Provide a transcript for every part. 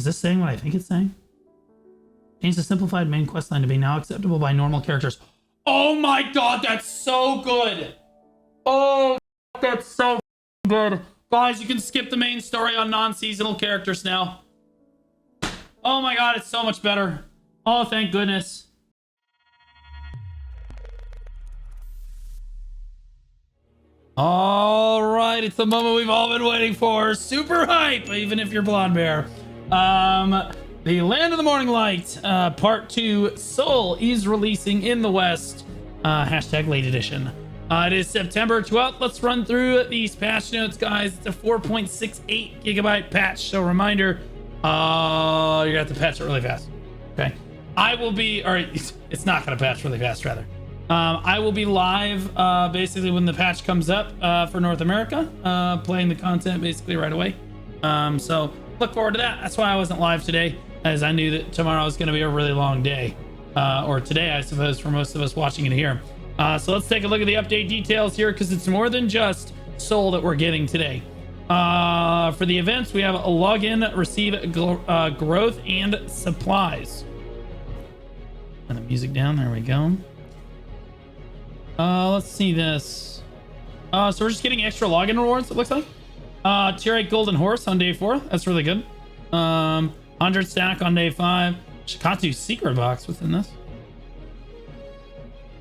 Is this saying what I think it's saying? Change the simplified main quest line to be now acceptable by normal characters. Oh my god, that's so good. Oh, that's so good. Guys, you can skip the main story on non-seasonal characters now. Oh my god, it's so much better. Oh, thank goodness. All right, it's the moment we've all been waiting for. Super hype, even if you're blonde bear. The Land of the Morning Light, part 2, Seoul is releasing in the West. Hashtag late edition. It is September 12th. Let's run through these patch notes, guys. It's a 4.68 gigabyte patch. So reminder, you're gonna have to patch it really fast. Okay. I will be, or it's not gonna patch really fast, rather. I will be live basically when the patch comes up for North America, playing the content basically right away. So look forward to that. That's why I wasn't live today, as I knew that tomorrow was going to be a really long day, or today, I suppose, for most of us watching it here. So let's take a look at the update details here, because it's more than just Seoul that we're getting today. For the events, we have a login, receive growth and supplies. And the music down. There we go. Let's see this. So we're just getting extra login rewards, it looks like. Tier 8 Golden Horse on day 4. That's really good. 100 stack on day 5. Shikatu secret box within this.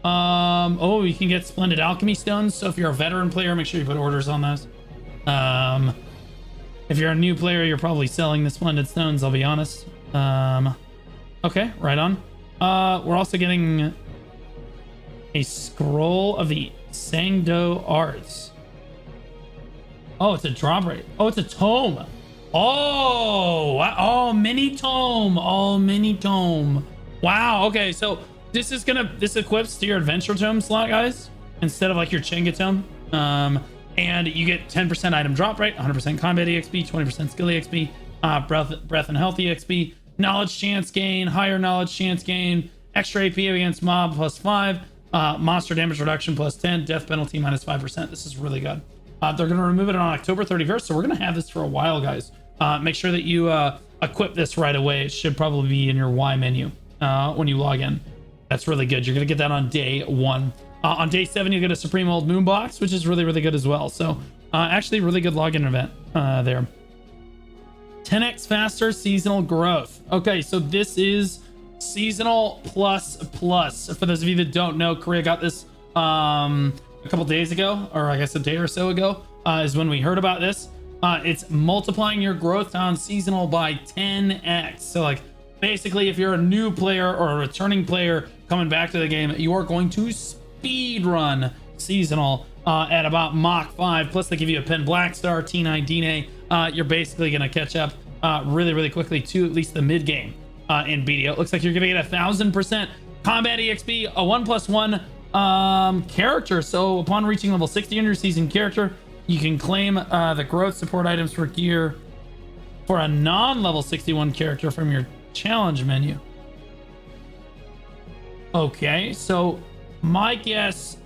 Oh, you can get Splendid Alchemy Stones. So if you're a veteran player, make sure you put orders on those. If you're a new player, you're probably selling the Splendid Stones, I'll be honest. Okay, right on. We're also getting a scroll of the Sangdo Arts. Oh, it's a drop rate. Oh, it's a tome. Oh, wow. Oh, mini tome. Oh, mini tome. Wow. Okay, so this equips to your adventure tome slot, guys, instead of like your Chenga tome. And you get 10% item drop rate, 100% combat EXP, 20% skill EXP, breath and health EXP, knowledge chance gain, higher knowledge chance gain, extra AP against mob +5, monster damage reduction +10, death penalty -5%. This is really good. They're going to remove it on October 31st, so we're going to have this for a while, guys. Make sure that you equip this right away. It should probably be in your Y menu when you log in. That's really good. You're going to get that on day 1. On day 7, you'll get a Supreme Old Moon box, which is really, really good as well. So actually, really good login event there. 10x faster seasonal growth. Okay, so this is seasonal plus. For those of you that don't know, Korea got this a couple days ago, or I guess a day or so ago, is when we heard about this. It's multiplying your growth on seasonal by 10x. So like basically if you're a new player or a returning player coming back to the game, you are going to speed run seasonal at about Mach 5. Plus they give you a Pen Black Star, T9 Dine. You're basically going to catch up really, really quickly to at least the mid game in BDO. It looks like you're going to get 1,000% combat EXP, a 1+1 character. So upon reaching level 60 in your season character, you can claim the growth support items for gear for a non-level 61 character from your challenge menu. Okay, so my guess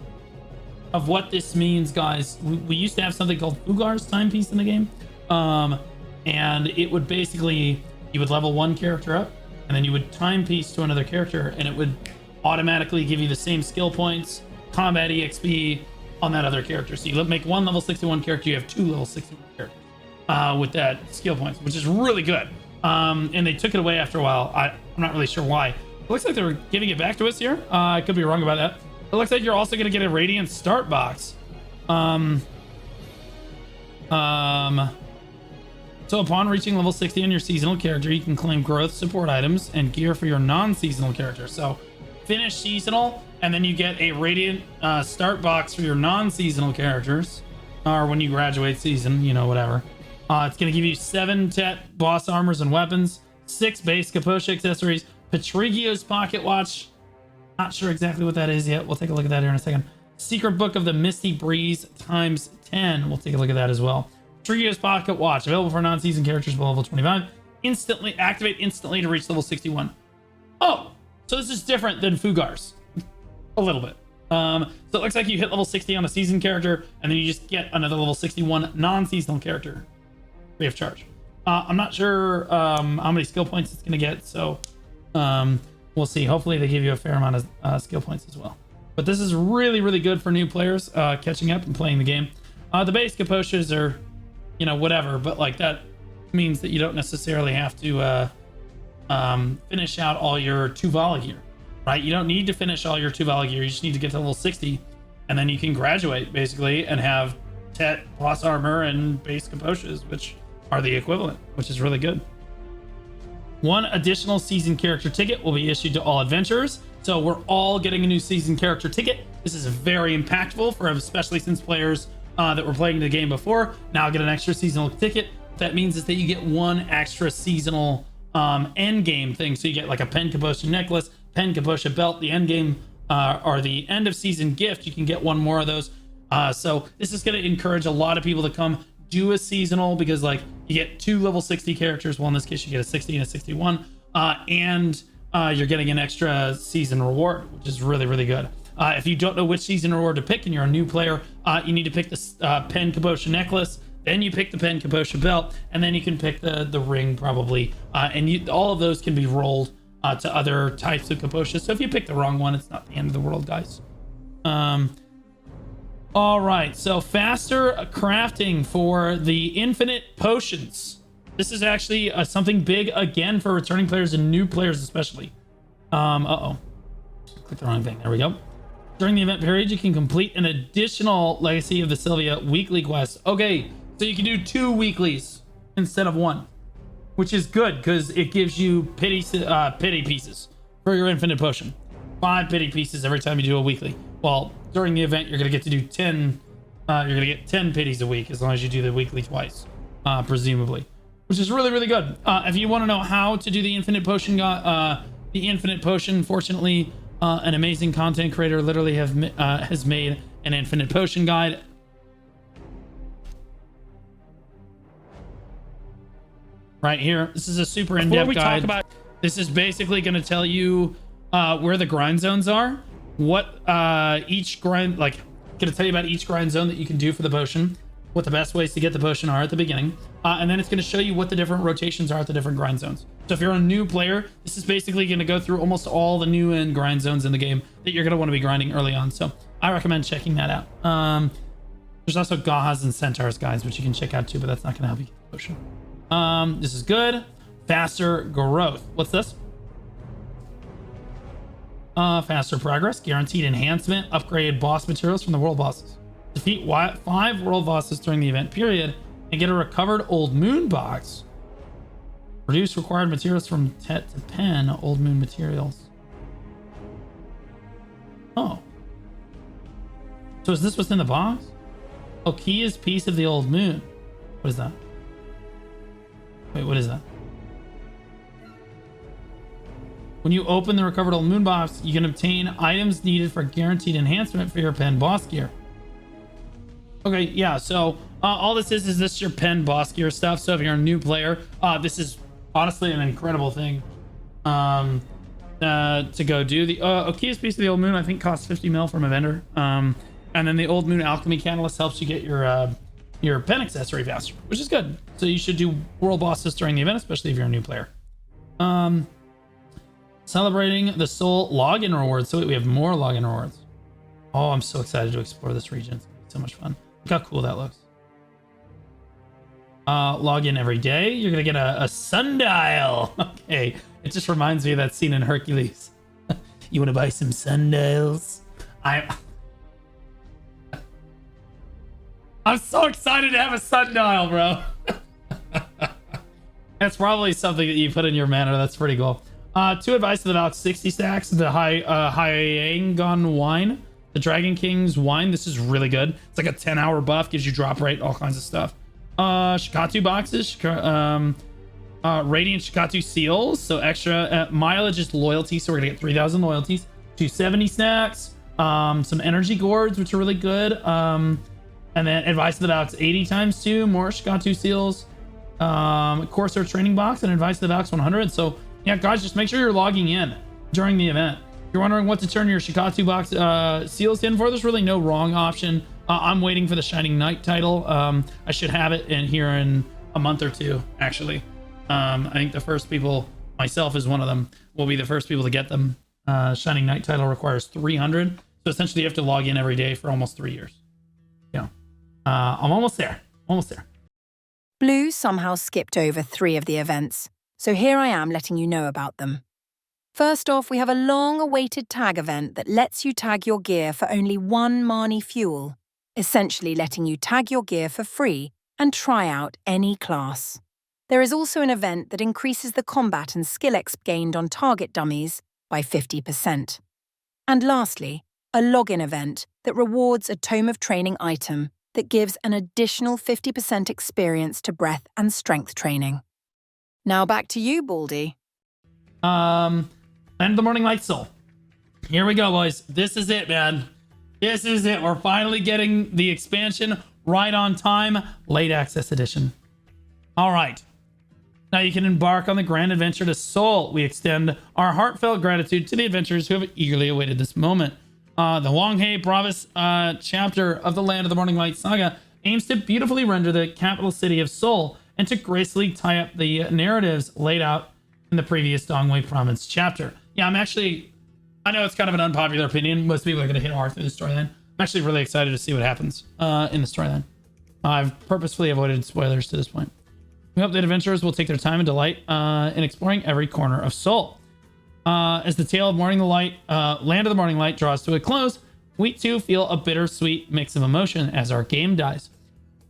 of what this means, guys, we used to have something called Fugar's timepiece in the game, and it would basically, you would level one character up and then you would timepiece to another character and it would automatically give you the same skill points, combat EXP on that other character. So you make one level 61 character, you have 2 level 61 characters with that skill points, which is really good. And they took it away after a while. I'm not really sure why. It looks like they're giving it back to us here. I could be wrong about that. It looks like you're also going to get a Radiant start box. So upon reaching level 60 on your seasonal character, you can claim growth support items and gear for your non-seasonal character. So finish seasonal, and then you get a Radiant start box for your non-seasonal characters, or when you graduate season, you know, whatever. It's going to give you 7 Tet boss armors and weapons, 6 base Kaposhi accessories, Patrigio's pocket watch. Not sure exactly what that is yet. We'll take a look at that here in a second. Secret Book of the Misty Breeze times 10. We'll take a look at that as well. Patrigio's pocket watch, available for non-season characters below level 25. Activate instantly to reach level 61. Oh, so this is different than Fugar's. A little bit. So it looks like you hit level 60 on a season character, and then you just get another level 61 non-seasonal character free of charge. I'm not sure how many skill points it's going to get, so we'll see. Hopefully they give you a fair amount of skill points as well. But this is really, really good for new players catching up and playing the game. The base Kaposhas are, you know, whatever, but like that means that you don't necessarily have to finish out all your Tuvala gear, right? You don't need to finish all your Tuvala gear. You just need to get to level 60, and then you can graduate basically and have Tet plus armor and base Kaposhas, which are the equivalent, which is really good. One additional season character ticket will be issued to all adventurers. So we're all getting a new season character ticket. This is very impactful for especially since players that were playing the game before now get an extra seasonal ticket. What that means is that you get one extra seasonal end game thing. So you get like a Pen Kabosha necklace, Pen Kabosha belt, the end game or the end of season gift. You can get one more of those. So this is going to encourage a lot of people to come do a seasonal, because like you get 2 level 60 characters. Well, in this case, you get a 60 and a 61, and you're getting an extra season reward, which is really, really good. If you don't know which season reward to pick and you're a new player, you need to pick the Pen Kabosha necklace, then you pick the Pen Kabosha belt, and then you can pick the ring probably. And all of those can be rolled to other types of Kaposhas. So if you pick the wrong one, it's not the end of the world, guys. All right, so faster crafting for the infinite potions. This is actually something big again for returning players and new players especially. Uh-oh. Click the wrong thing. There we go. During the event period, you can complete an additional Legacy of the Sylvia weekly quest. Okay, so you can do 2 weeklies instead of 1, which is good because it gives you pity pieces for your infinite potion. 5 pity pieces every time you do a weekly. Well, during the event, you're going to get to do 10. You're going to get 10 pities a week as long as you do the weekly twice, presumably, which is really, really good. If you want to know how to do the infinite potion, fortunately, an amazing content creator literally has made an infinite potion guide. Right here. This is a super in-depth guide. This is basically going to tell you where the grind zones are, what each grind, like, going to tell you about each grind zone that you can do for the potion, what the best ways to get the potion are at the beginning, and then it's going to show you what the different rotations are at the different grind zones. So if you're a new player, this is basically going to go through almost all the new end grind zones in the game that you're going to want to be grinding early on. So I recommend checking that out. There's also Gahas and Centaurs guides, which you can check out too, but that's not going to help you get the potion. This is good. Faster growth. What's this? Faster progress, guaranteed enhancement, upgraded boss materials from the world bosses. Defeat 5 world bosses during the event period and get a recovered Old Moon box. Reduce required materials from Tet to Pen, Old Moon materials. Oh. So is this what's in the box? Oh, key is piece of the Old Moon. What is that? Wait, what is that? When you open the recovered Old Moon box, you can obtain items needed for guaranteed enhancement for your Pen boss gear. Okay, yeah, so all this is this your Pen boss gear stuff. So if you're a new player, this is honestly an incredible thing to go do. The Okia's piece of the Old Moon, I think, costs 50 mil from a vendor. And then the Old Moon Alchemy Catalyst helps you get your Pen accessory faster, which is good. So you should do world bosses during the event, especially if you're a new player. Celebrating the Seoul login rewards. So wait, we have more login rewards. Oh, I'm so excited to explore this region. It's gonna be so much fun. Look how cool that looks. Log in every day. You're gonna get a sundial. Okay, it just reminds me of that scene in Hercules. You want to buy some sundials? I'm so excited to have a sundial, bro. That's probably something that you put in your manor. That's pretty cool. 2 advice of about 60 stacks of the Hyeollokdang wine, the Dragon King's wine. This is really good. It's like a 10-hour buff, gives you drop rate, all kinds of stuff. Shikatu boxes, Radiant Shikatu seals, so extra mileage is loyalty, so we're gonna get 3,000 loyalties. 270 stacks, some energy gourds, which are really good. And then advice of the Valks 80 times 2, more Shikatu seals, Corsair training box, and advice of the Valks 100. So yeah, guys, just make sure you're logging in during the event. If you're wondering what to turn your Shikatu box seals in for, there's really no wrong option. I'm waiting for the Shining Knight title. I should have it in here in a month or two, actually. I think the first people, myself is one of them, will be the first people to get them. Shining Knight title requires 300. So essentially you have to log in every day for almost 3 years. Yeah. I'm almost there. Almost there. Blue somehow skipped over 3 of the events, so here I am letting you know about them. First off, we have a long-awaited tag event that lets you tag your gear for only 1 Marnie fuel, essentially letting you tag your gear for free and try out any class. There is also an event that increases the combat and skill exp gained on target dummies by 50%. And lastly, a login event that rewards a Tome of Training item that gives an additional 50% experience to breath and strength training. Now back to you, Baldy. Land of the Morning Light Soul. Here we go, boys. This is it, man. This is it. We're finally getting the expansion right on time. Late Access Edition. All right. Now you can embark on the grand adventure to Seoul. We extend our heartfelt gratitude to the adventurers who have eagerly awaited this moment. The Hwanghae Province chapter of the Land of the Morning Light Saga aims to beautifully render the capital city of Seoul and to gracefully tie up the narratives laid out in the previous Donghae Province chapter. Yeah, I know it's kind of an unpopular opinion. Most people are going to hit hard through the storyline. I'm actually really excited to see what happens in the storyline. I've purposefully avoided spoilers to this point. We hope that adventurers will take their time and delight in exploring every corner of Seoul. As the tale of Morning the Light, Land of the Morning Light draws to a close, we too feel a bittersweet mix of emotion as our game dies.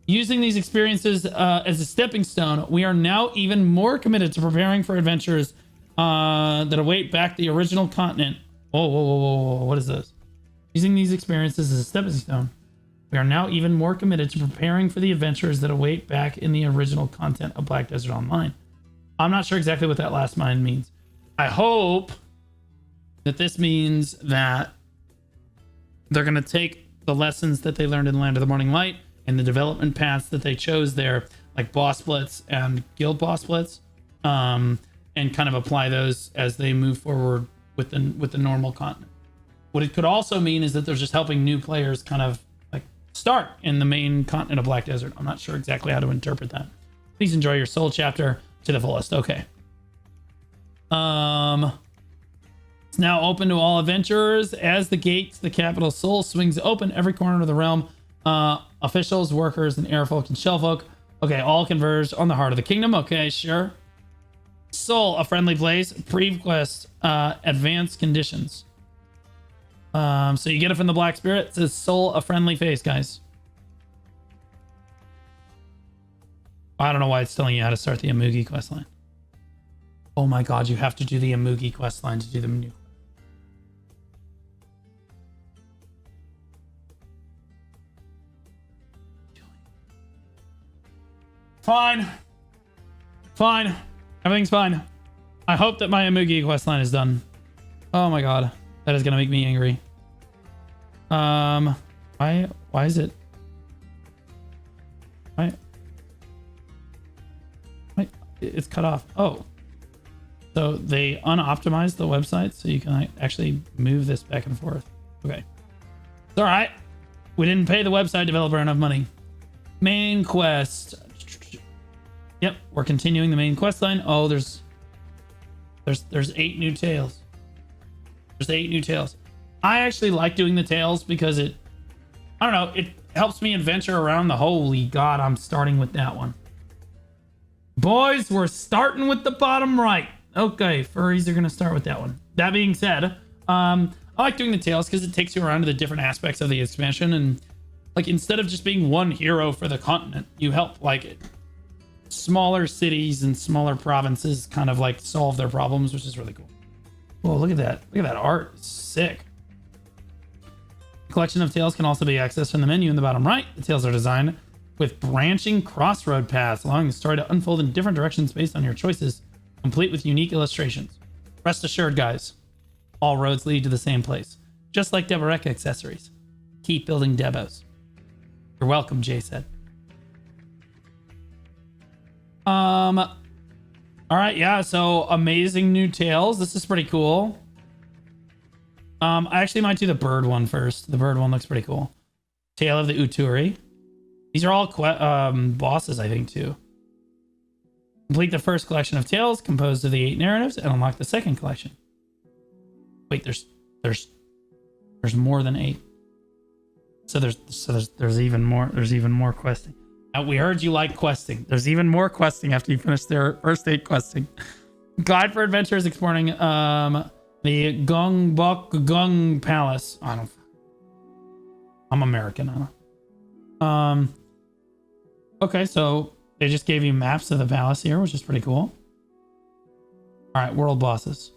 Using these experiences as a stepping stone, we are now even more committed to preparing for adventures that await back the original continent. Whoa, what is this? Using these experiences as a stepping stone, we are now even more committed to preparing for the adventures that await back in the original content of Black Desert Online. I'm not sure exactly what that last line means. I hope that this means that they're going to take the lessons that they learned in Land of the Morning Light and the development paths that they chose there, like boss splits and guild boss splits, and kind of apply those as they move forward with the normal continent. What it could also mean is that they're just helping new players kind of like start in the main continent of Black Desert. I'm not sure exactly how to interpret that. Please enjoy your Soul chapter to the fullest. Okay. It's now open to all adventurers. As the gate to the capital Seoul swings open, every corner of the realm, officials, workers, and airfolk and shellfolk, okay, all converge on the heart of the kingdom. Okay, sure. Seoul, a friendly place. Pre-quest, advanced conditions. So you get it from the Black Spirit. It says Seoul, a friendly face, guys. I don't know why it's telling you how to start the Amugi questline. Oh my god, you have to do the Amugi questline to do the new. Fine. Everything's fine. I hope that my Amugi questline is done. Oh my god. That is gonna make me angry. Why is it? Why? It's cut off. Oh. So they unoptimized the website so you can actually move this back and forth. Okay. It's all right. We didn't pay the website developer enough money. Main quest. Yep, we're continuing the main quest line. Oh, there's 8 new tales. There's 8 new tales. I actually like doing the tales because I don't know, it helps me adventure around the holy god, I'm starting with that one. Boys, we're starting with the bottom right. Okay, furries are going to start with that one. That being said, I like doing the tales because it takes you around to the different aspects of the expansion. And like, instead of just being one hero for the continent, you help like smaller cities and smaller provinces kind of like solve their problems, which is really cool. Whoa, look at that. Look at that art. It's sick. The collection of tales can also be accessed from the menu in the bottom right. The tales are designed with branching crossroad paths, allowing the story to unfold in different directions based on your choices, complete with unique illustrations. Rest assured, guys, all roads lead to the same place. Just like Asadal Accessories. Keep building Debos. You're welcome, Jay said. All right, yeah, so amazing new tales. This is pretty cool. I actually might do the bird one first. The bird one looks pretty cool. Tale of the Uturi. These are all bosses, I think, too. Complete the first collection of tales composed of the 8 narratives and unlock the second collection. Wait, there's more than 8. So there's even more questing. We heard you like questing. There's even more questing after you finish their first 8 questing. Guide for adventurers exploring the Gongbok Palace. I'm American. I don't. Okay, so they just gave you maps of the palace here, which is pretty cool. All right, world bosses.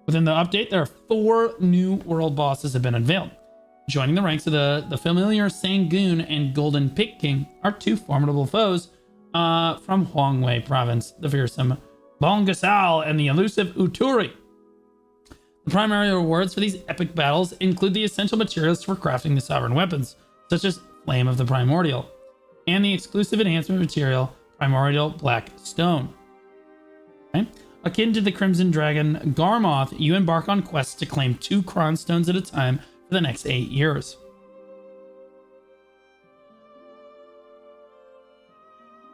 Within the update, there are 4 new world bosses have been unveiled. Joining the ranks of the familiar Sangoon and Golden Pig King are 2 formidable foes from Hwanghae province, the fearsome Bongasal and the elusive Uturi. The primary rewards for these epic battles include the essential materials for crafting the sovereign weapons, such as Flame of the Primordial, and the exclusive enhancement material, Primordial Black Stone. Okay. Akin to the Crimson Dragon Garmoth, you embark on quests to claim 2 Kron Stones at a time for the next 8 years.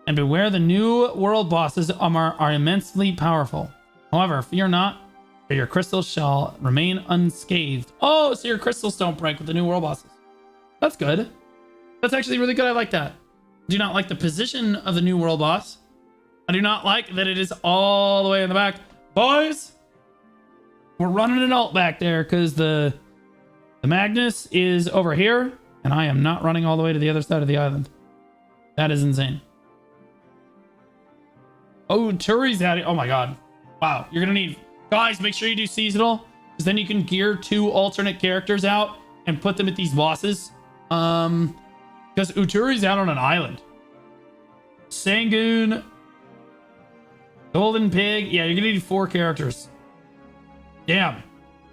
And beware, the new world bosses are immensely powerful. However, fear not, for your crystals shall remain unscathed. Oh, so your crystals don't break with the new world bosses. That's good. That's actually really good. I like that. Do not like the position of the new world boss. I do not like that it is all the way in the back. Boys, we're running an ult back there because the Magnus is over here, and I am not running all the way to the other side of the island. That is insane. Oh, Turi's out here. Oh my god. Wow, you're gonna need... Guys, make sure you do seasonal, because then you can gear 2 alternate characters out and put them at these bosses. Because Uturi's out on an island. Sangoon, Golden Pig. Yeah, you're gonna need 4 characters. Damn.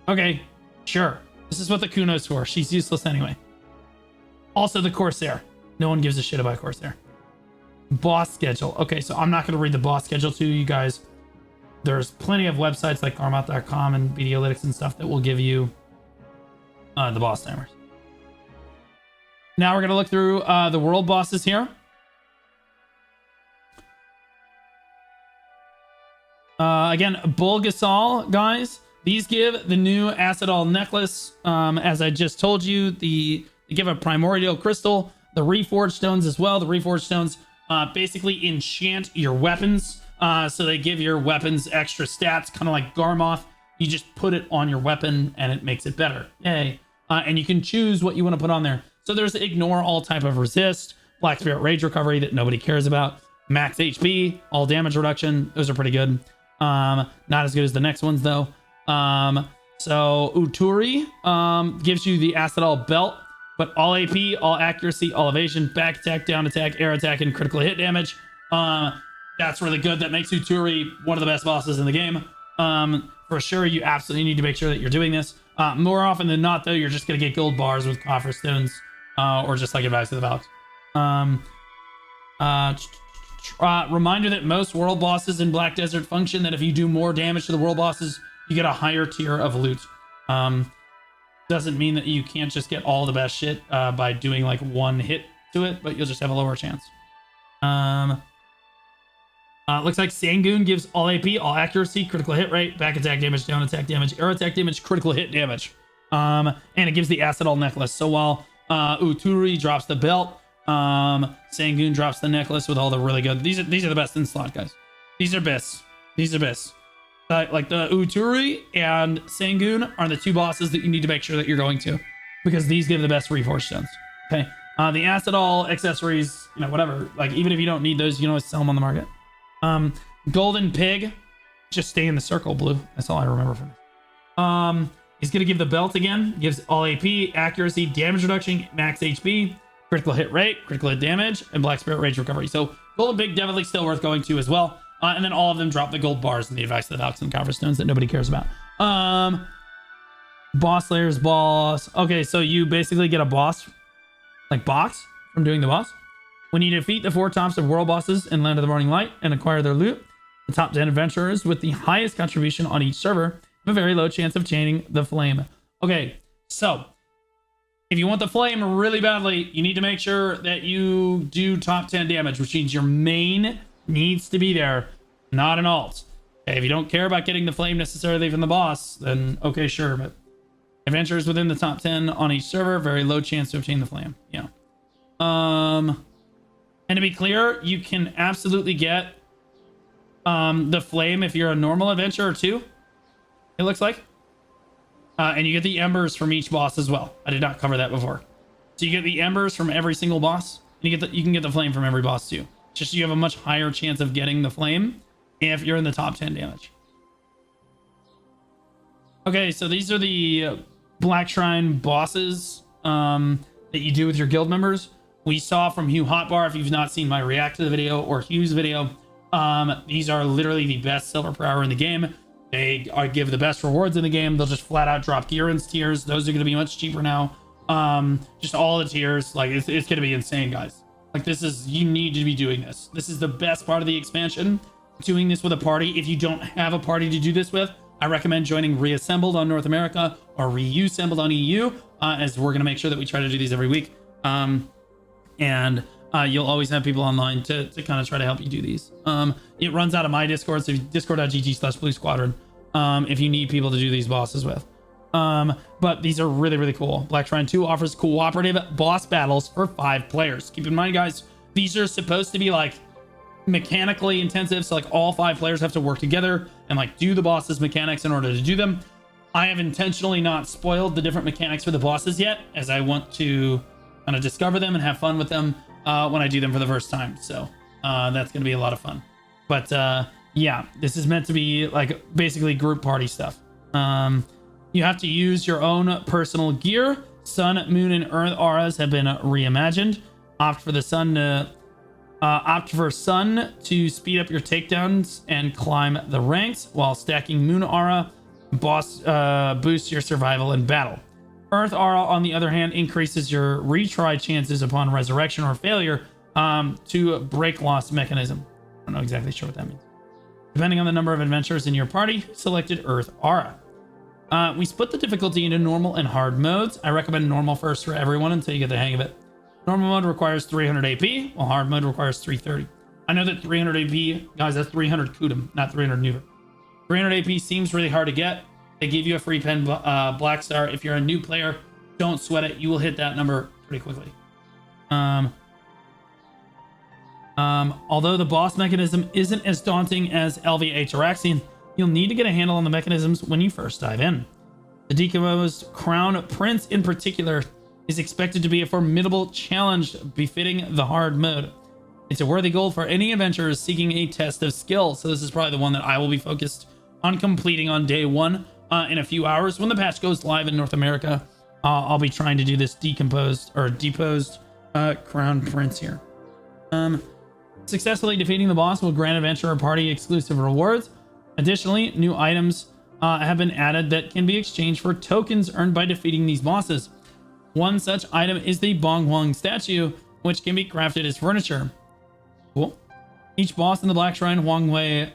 Okay, sure. This is what the Kuno's for. She's useless anyway. Also the Corsair. No one gives a shit about Corsair. Boss schedule. Okay, so I'm not going to read the boss schedule to you guys. There's plenty of websites like Garmoth.com and BDO and stuff that will give you the boss timers. Now we're going to look through the world bosses here. Again, Bulgasal, guys. These give the new Asadal necklace. As I just told you, they give a primordial crystal, the reforged stones as well. The reforged stones basically enchant your weapons. So they give your weapons extra stats, kind of like Garmoth. You just put it on your weapon and it makes it better. Yay. And you can choose what you want to put on there. So there's ignore all type of resist, Black Spirit Rage Recovery that nobody cares about, max HP, all damage reduction. Those are pretty good. Not as good as the next ones though. So Uturi gives you the Asadal belt, but all AP, all accuracy, all evasion, back attack, down attack, air attack, and critical hit damage. That's really good. That makes Uturi one of the best bosses in the game. For sure, you absolutely need to make sure that you're doing this. More often than not, though, you're just going to get gold bars with coffer stones, or just like Advice of the Valks. Reminder that most world bosses in Black Desert function that if you do more damage to the world bosses, you get a higher tier of loot. Doesn't mean that you can't just get all the best shit by doing like one hit to it, but you'll just have a lower chance. Looks like Sangoon gives all AP, all accuracy, critical hit rate, back attack damage, down attack damage, air attack damage, critical hit damage. And it gives the Asadal necklace. So while Uturi drops the belt, Sangoon drops the necklace with all the really good. These are the best in slot, guys. These are best. These are best. Like the Uturi and Sangoon are the 2 bosses that you need to make sure that you're going to, because these give the best reforged stones. Okay. The Asadal accessories, whatever. Like even if you don't need those, you can always sell them on the market. Golden Pig, just stay in the circle, Blue. That's all I remember from it. He's gonna give the belt again. Gives all AP, accuracy, damage reduction, max HP, critical hit rate, critical hit damage, and Black Spirit Rage Recovery. So Golden Pig definitely still worth going to as well. And then all of them drop the gold bars and the Advice of the Valks and Coffer Stones that nobody cares about. Boss Slayer's boss. Okay, so you basically get a boss, like box, from doing the boss. When you defeat the 4 tops of world bosses in Land of the Morning Light and acquire their loot, the top 10 adventurers with the highest contribution on each server have a very low chance of chaining the flame. Okay, so if you want the flame really badly, you need to make sure that you do top 10 damage, which means your main needs to be there, not an alt. Okay, if you don't care about getting the flame necessarily from the boss, then okay, sure. But adventurers within the top 10 on each server, very low chance to obtain the flame. Yeah. And to be clear, you can absolutely get the flame if you're a normal adventurer too. It looks like. And you get the embers from each boss as well. I did not cover that before. So you get the embers from every single boss. And you can get the flame from every boss too. Just you have a much higher chance of getting the flame if you're in the top 10 damage. Okay, so these are the Black Shrine bosses that you do with your guild members. We saw from Hugh Hotbar, if you've not seen my react to the video or Hugh's video, these are literally the best silver per hour in the game. They give the best rewards in the game. They'll just flat out drop gear in tiers. Those are going to be much cheaper now. Just all the tiers, like it's going to be insane, guys. Like you need to be doing this. This is the best part of the expansion. Doing this with a party. If you don't have a party to do this with, I recommend joining Reassembled on North America or Reassembled on EU, as we're going to make sure that we try to do these every week. And you'll always have people online to kind of try to help you do these. It runs out of my Discord, so discord.gg/Blue Squadron, if you need people to do these bosses with. But these are really, really cool. Black Shrine 2 offers cooperative boss battles for 5 players. Keep in mind, guys, these are supposed to be like mechanically intensive, so like all 5 players have to work together and like do the boss's mechanics in order to do them. I have intentionally not spoiled the different mechanics for the bosses yet, as I want to kind of discover them and have fun with them when I do them for the first time. So that's going to be a lot of fun. But yeah, this is meant to be like basically group party stuff. You have to use your own personal gear. Sun, moon, and earth auras have been reimagined. Opt for sun to speed up your takedowns and climb the ranks, while stacking moon aura boosts your survival in battle. Earth aura, on the other hand, increases your retry chances upon resurrection or failure to break lost mechanism. I don't know exactly sure what that means. Depending on the number of adventurers in your party, selected Earth aura. We split the difficulty into normal and hard modes. I recommend normal first for everyone until you get the hang of it. Normal mode requires 300 AP, while hard mode requires 330. I know that 300 AP, guys, that's 300 Kudum, not 300 Nuva. 300 AP seems really hard to get. They give you a free pen Black Star. If you're a new player, don't sweat it. You will hit that number pretty quickly. Although the boss mechanism isn't as daunting as LVH or Axion, you'll need to get a handle on the mechanisms when you first dive in. The Dehkia's Crown Prince in particular is expected to be a formidable challenge befitting the hard mode. It's a worthy goal for any adventurers seeking a test of skill. So this is probably the one that I will be focused on completing on day 1 in a few hours. When the patch goes live in North America, I'll be trying to do this deposed Crown Prince here. Successfully defeating the boss will grant adventurer party exclusive rewards. Additionally, new items have been added that can be exchanged for tokens earned by defeating these bosses. One such item is the Bonghwang statue, which can be crafted as furniture. Cool. Each boss in the Black Shrine Hwanghae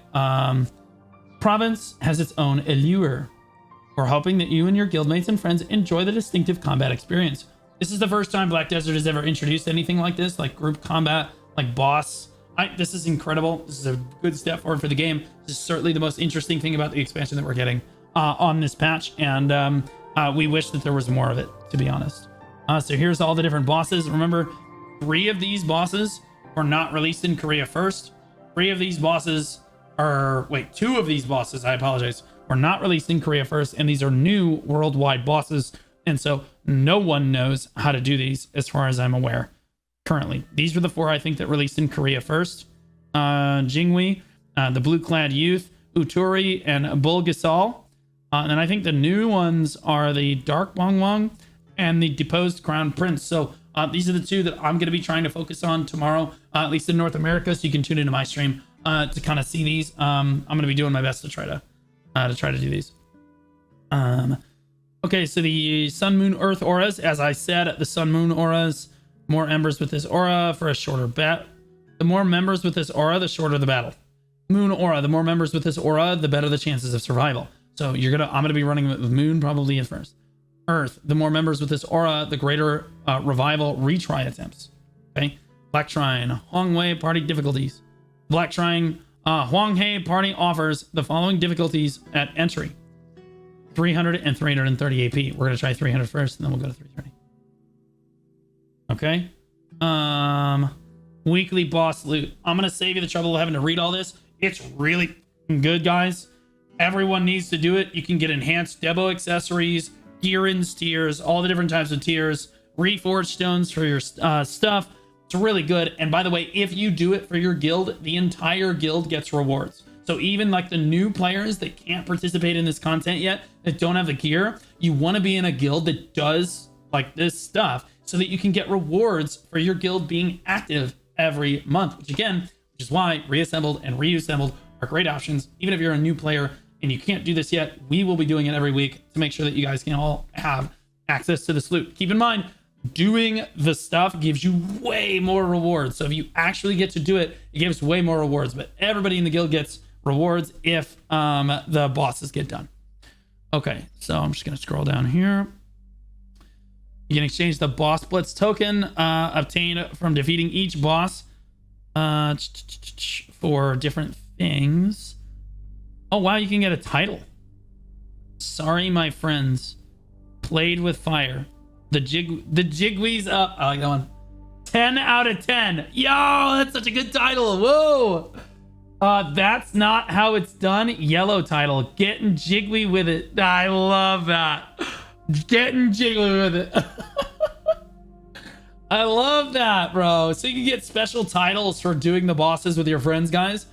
province has its own allure. We're hoping that you and your guildmates and friends enjoy the distinctive combat experience. This is the first time Black Desert has ever introduced anything like this, like group combat, like boss. This is incredible. This is a good step forward for the game. This is certainly the most interesting thing about the expansion that we're getting on this patch, and we wish that there was more of it, to be honest. So here's all the different bosses. Remember, 3 of these bosses were not released in Korea first. 2 of these bosses, I apologize, were not released in Korea first, and these are new worldwide bosses, and so no one knows how to do these as far as I'm aware currently. These were the 4 I think that released in Korea first. Jingwi, the Blue Clad Youth, Odore, and Bulgasal. And I think the new ones are the Dark Bonghwang and the Deposed Crown Prince. So these are the 2 that I'm going to be trying to focus on tomorrow, at least in North America, so you can tune into my stream to kind of see these. I'm going to be doing my best to try to do these. Okay, so the Sun, Moon, Earth auras, as I said, the Sun, Moon auras, more embers with this aura for a shorter bat. The more members with this aura, the shorter the battle. Moon aura, the more members with this aura, the better the chances of survival. So I'm gonna be running with Moon probably at first. Earth, the more members with this aura, the greater revival retry attempts. Okay, Black Shrine, Hwanghae party difficulties. Black Shrine Hwanghae party offers the following difficulties at entry: 300 and 330 AP. We're gonna try 300 first, and then we'll go to 330. Okay. Weekly boss loot. I'm gonna save you the trouble of having to read all this. It's really good, guys. Everyone needs to do it. You can get enhanced Debo accessories, gear-ins tiers, all the different types of tiers, reforged stones for your stuff. It's really good. And by the way, if you do it for your guild, the entire guild gets rewards. So even like the new players that can't participate in this content yet, that don't have the gear, you want to be in a guild that does like this stuff so that you can get rewards for your guild being active every month, which is why reassembled and reassembled are great options. Even if you're a new player and you can't do this yet, we will be doing it every week to make sure that you guys can all have access to this loot. Keep in mind, doing the stuff gives you way more rewards. So if you actually get to do it, it gives way more rewards. But everybody in the guild gets rewards if the bosses get done. Okay, so I'm just gonna scroll down here. You can exchange the boss blitz token obtained from defeating each boss for different things. Oh wow, you can get a title. Sorry, my friends. Played with fire. The Jigwee's up. I like that one. 10 out of 10. Yo, that's such a good title. Whoa. That's not how it's done. Yellow title. Getting jiggy with it. I love that. Getting jiggly with it. I love that, bro. So you can get special titles for doing the bosses with your friends, guys.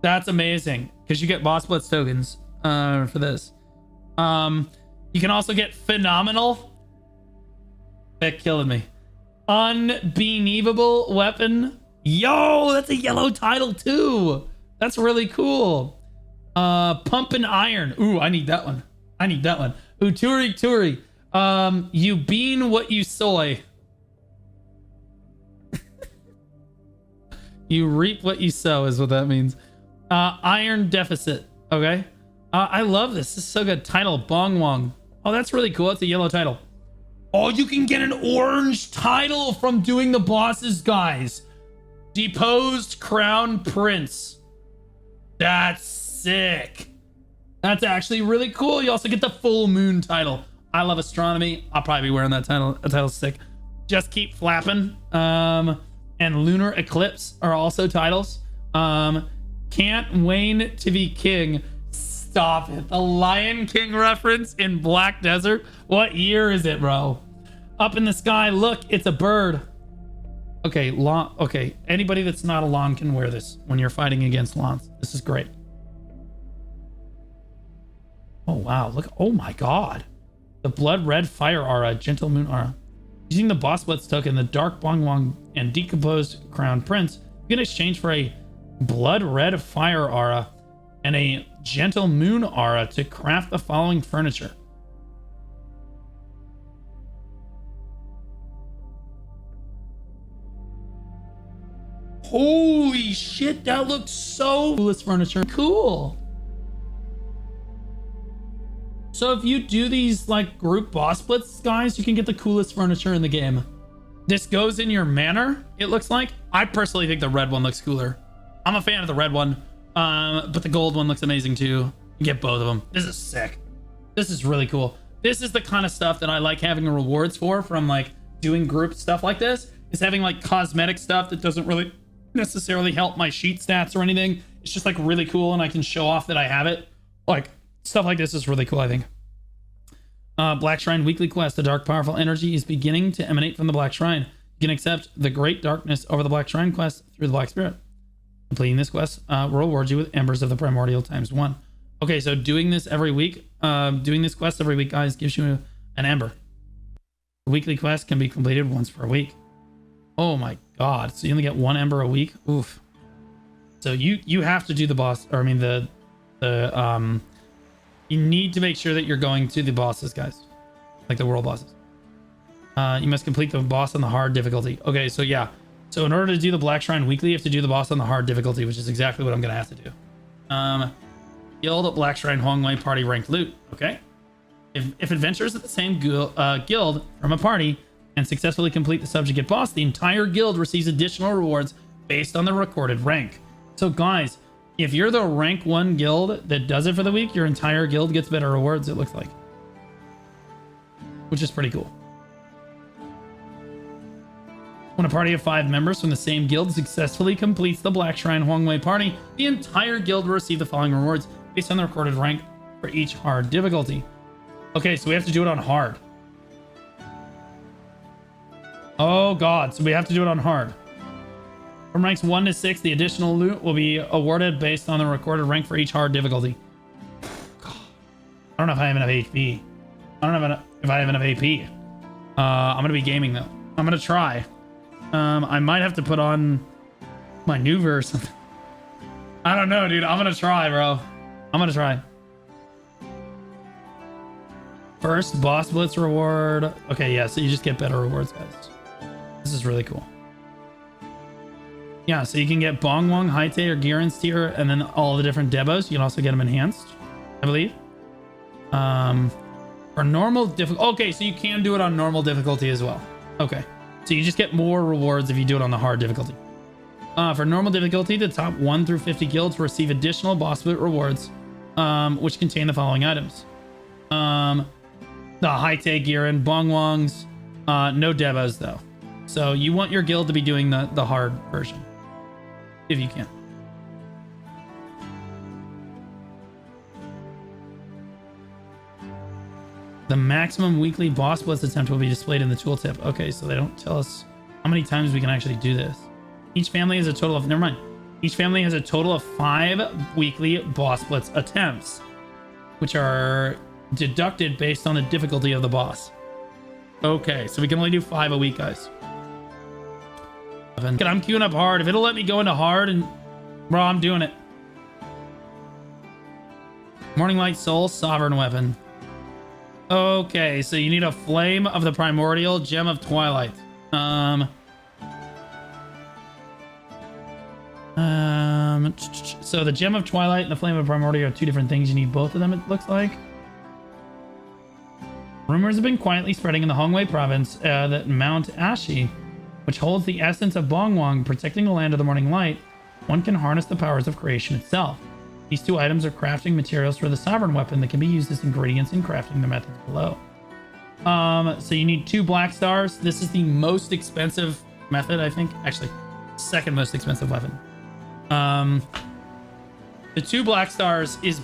That's amazing because you get boss blitz tokens for this. You can also get phenomenal. That killed me. Unbelievable weapon. Yo, that's a yellow title too. That's really cool. Pump and iron. Ooh, I need that one. Ooh, Turi. You bean what you soy. You reap what you sow is what that means. Iron deficit. Okay. I love this. This is so good. Title, Bong Wong. Oh, that's really cool. It's a yellow title. Oh, you can get an orange title from doing the bosses, guys. Deposed Crown Prince. That's sick. That's actually really cool. You also get the full moon title. I love astronomy. I'll probably be wearing that title. That title's sick. Just keep flapping. And lunar eclipse are also titles. Can't wane to be king. Stop it. The Lion King reference in Black Desert. What year is it, bro? Up in the sky. Look, it's a bird. Okay, okay. Anybody that's not a Lon can wear this when you're fighting against Lons. This is great. Oh, wow. Look. Oh, my God. The blood red fire aura. Gentle moon aura. Using the boss blitz token, the dark Bong Wong and decomposed crown prince, you can exchange for a blood red fire aura and a gentle moon aura to craft the following furniture. Holy shit, that looks so cool. This furniture. Cool. So if you do these like group boss blitz, guys, you can get the coolest furniture in the game. This goes in your manor, it looks like. I personally think the red one looks cooler. I'm a fan of the red one, but the gold one looks amazing too. You get both of them. This is sick. This is really cool. This is the kind of stuff that I like having rewards for from like doing group stuff like this, is having like cosmetic stuff that doesn't really necessarily help my sheet stats or anything. It's just like really cool and I can show off that I have it. Like stuff like this is really cool, I think. Black Shrine weekly quest. The dark powerful energy is beginning to emanate from the Black Shrine. You can accept the great darkness over the Black Shrine quest through the Black Spirit. Completing this quest will reward you with embers of the primordial ×1. Okay, so doing this every week, doing this quest every week, guys, gives you an ember. The weekly quest can be completed once per week. Oh my God. So you only get 1 ember a week? Oof. So you have to do the boss, or I mean you need to make sure that you're going to the bosses, guys. Like the world bosses. You must complete the boss on the hard difficulty. Okay, so yeah. So in order to do the Black Shrine weekly, you have to do the boss on the hard difficulty, which is exactly what I'm going to have to do. Guild Black Shrine Hwanghae party ranked loot. Okay. If adventurers at the same guild from a party and successfully complete the subjugate boss, the entire guild receives additional rewards based on the recorded rank. So guys, if you're the rank 1 guild that does it for the week, your entire guild gets better rewards, it looks like. Which is pretty cool. When a party of 5 members from the same guild successfully completes the Black Shrine Hwanghae party, the entire guild will receive the following rewards based on the recorded rank for each hard difficulty. Okay, so we have to do it on hard. Oh god, so we have to do it on hard. From ranks 1 to 6, the additional loot will be awarded based on the recorded rank for each hard difficulty. God. I don't know if I have enough HP. I don't know if I have enough AP. I'm going to be gaming though. I'm going to try. I might have to put on my new verse. I don't know, dude. I'm going to try, bro. I'm going to try. First, boss blitz reward. Okay, yeah, so you just get better rewards, guys. This is really cool. Yeah, so you can get Bongwong, Haite, or Girin's tier, and then all the different debos. You can also get them enhanced, I believe. For normal difficulty. Okay, so you can do it on normal difficulty as well. Okay, so you just get more rewards if you do it on the hard difficulty. For normal difficulty, the top 1 through 50 guilds receive additional boss loot rewards, which contain the following items. The Haite, Girin, Bongwongs, no debos though. So you want your guild to be doing the hard version. If you can. The maximum weekly boss blitz attempt will be displayed in the tooltip. Okay, so they don't tell us how many times we can actually do this. Each family has a total of, never mind. Each family has a total of 5 weekly boss blitz attempts, which are deducted based on the difficulty of the boss. Okay, so we can only do 5 a week, guys. I'm queuing up hard. If it'll let me go into hard, and bro, I'm doing it. Morning Light Soul, Sovereign Weapon. Okay, so you need a Flame of the Primordial, Gem of Twilight. So the Gem of Twilight and the Flame of Primordial are 2 different things. You need both of them, it looks like. Rumors have been quietly spreading in the Hwanghae province that Mount Ashi, which holds the essence of Bongwong, protecting the land of the morning light, one can harness the powers of creation itself. These 2 items are crafting materials for the sovereign weapon that can be used as ingredients in crafting the methods below. So you need 2 black stars. This is the most expensive method, I think. Actually, second most expensive weapon. The 2 black stars is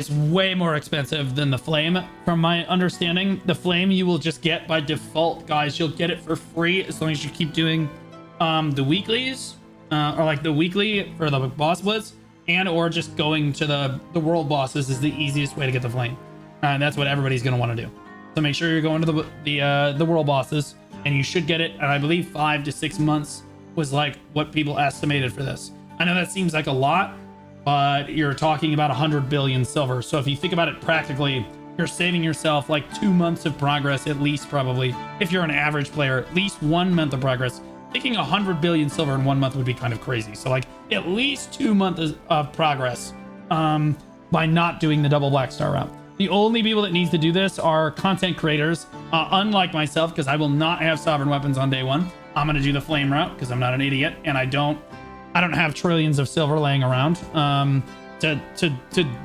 way more expensive than the flame. From my understanding, the flame you will just get by default, guys. You'll get it for free as long as you keep doing the weeklies, or like the weekly for the boss blitz, and or just going to the world bosses is the easiest way to get the flame. And that's what everybody's going to want to do. So make sure you're going to the world bosses, and you should get it. And I believe 5 to 6 months was like what people estimated for this. I know that seems like a lot, but you're talking about 100 billion silver. So if you think about it practically, you're saving yourself like 2 months of progress at least, probably. If you're an average player, at least 1 month of progress. Thinking 100 billion silver in 1 month would be kind of crazy. So like at least 2 months of progress by not doing the double black star route. The only people that needs to do this are content creators, unlike myself, because I will not have sovereign weapons on day 1. I'm going to do the flame route because I'm not an idiot, and I don't have trillions of silver laying around to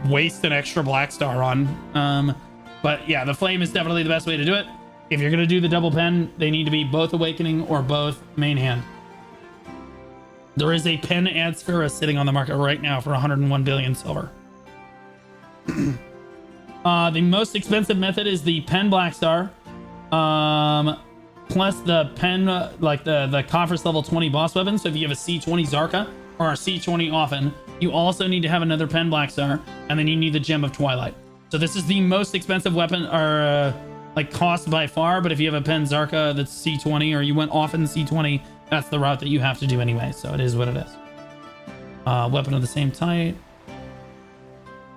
waste an extra black star on. But yeah, the flame is definitely the best way to do it. If you're going to do the double pen, they need to be both awakening or both main hand. There is a pen ad Sphera sitting on the market right now for 101 billion silver. The most expensive method is the pen black star. Plus the pen, like the conference level 20 boss weapon. So if you have a C20 Zarka or a C20 Often, you also need to have another pen black star, and then you need the Gem of Twilight. So this is the most expensive weapon, or like cost by far. But if you have a pen Zarka that's C20, or you went Often C20, that's the route that you have to do anyway. So it is what it is. Weapon of the same type.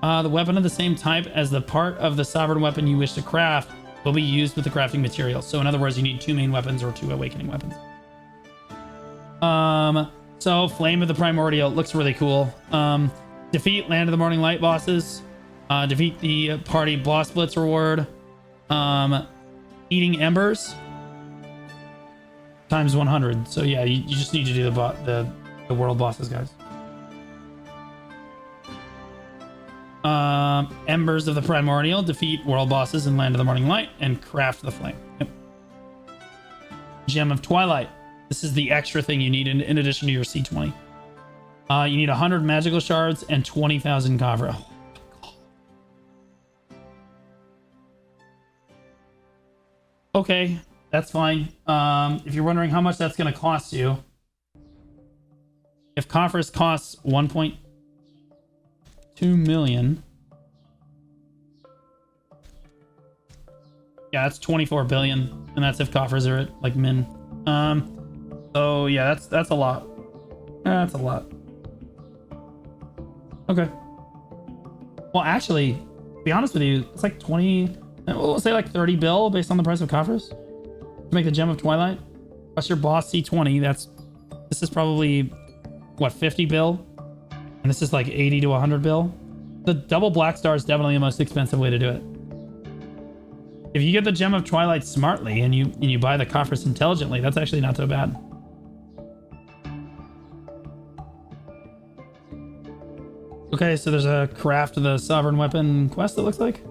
The weapon of the same type as the part of the sovereign weapon you wish to craft will be used with the crafting materials. So in other words, you need 2 main weapons or 2 awakening weapons. So Flame of the Primordial looks really cool. Defeat Land of the Morning Light bosses. Defeat the party boss blitz reward. Eating Embers times 100. So yeah, you just need to do the The world bosses, guys. Embers of the Primordial. Defeat world bosses in Land of the Morning Light and craft the flame. Yep. Gem of Twilight. This is the extra thing you need in addition to your C20. You need 100 magical shards and 20,000 kavra. Okay, that's fine. If you're wondering how much that's going to cost you, if Coffers costs 1.2 million, yeah, that's 24 billion, and that's if Coffers are at like min. So yeah, that's a lot. That's a lot. Okay. Well, actually, to be honest with you, it's like 20. We'll say like 30 bill based on the price of Coffers to make the Gem of Twilight. Plus your boss C20. This is probably what, 50 bill, and this is like 80 to 100 bill. The double black star is definitely the most expensive way to do it. If you get the Gem of Twilight smartly and you buy the Coffers intelligently, that's actually not so bad. Okay, so there's a craft of the Sovereign Weapon quest, it looks like.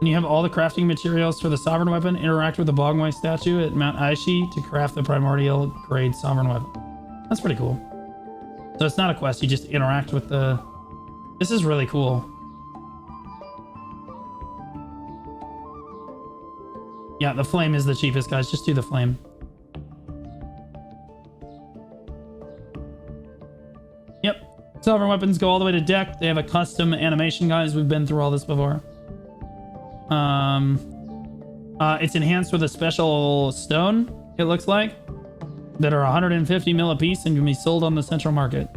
And you have all the crafting materials for the Sovereign Weapon. Interact with the Hwanghae statue at Mount Aishi to craft the Primordial Grade Sovereign Weapon. That's pretty cool. So it's not a quest, you just interact with the... This is really cool. Yeah, the flame is the cheapest, guys. Just do the flame. Yep. Sovereign weapons go all the way to deck. They have a custom animation, guys. We've been through all this before. It's enhanced with a special stone, it looks like, that are 150 mil a piece and can be sold on the central market.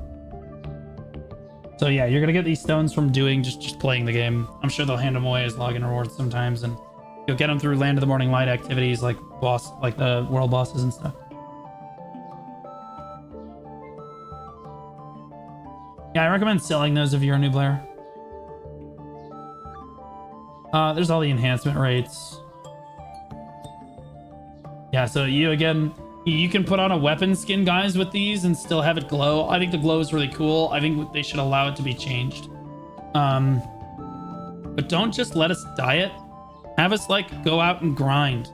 So yeah, you're gonna get these stones from doing just playing the game. I'm sure they'll hand them away as login rewards sometimes, and you'll get them through Land of the Morning Light activities like the world bosses and stuff. Yeah, I recommend selling those if you're a new player. There's all the enhancement rates. Yeah, so you can put on a weapon skin, guys, with these and still have it glow. I think the glow is really cool. I think they should allow it to be changed. But don't just let us dye it. Have us like go out and grind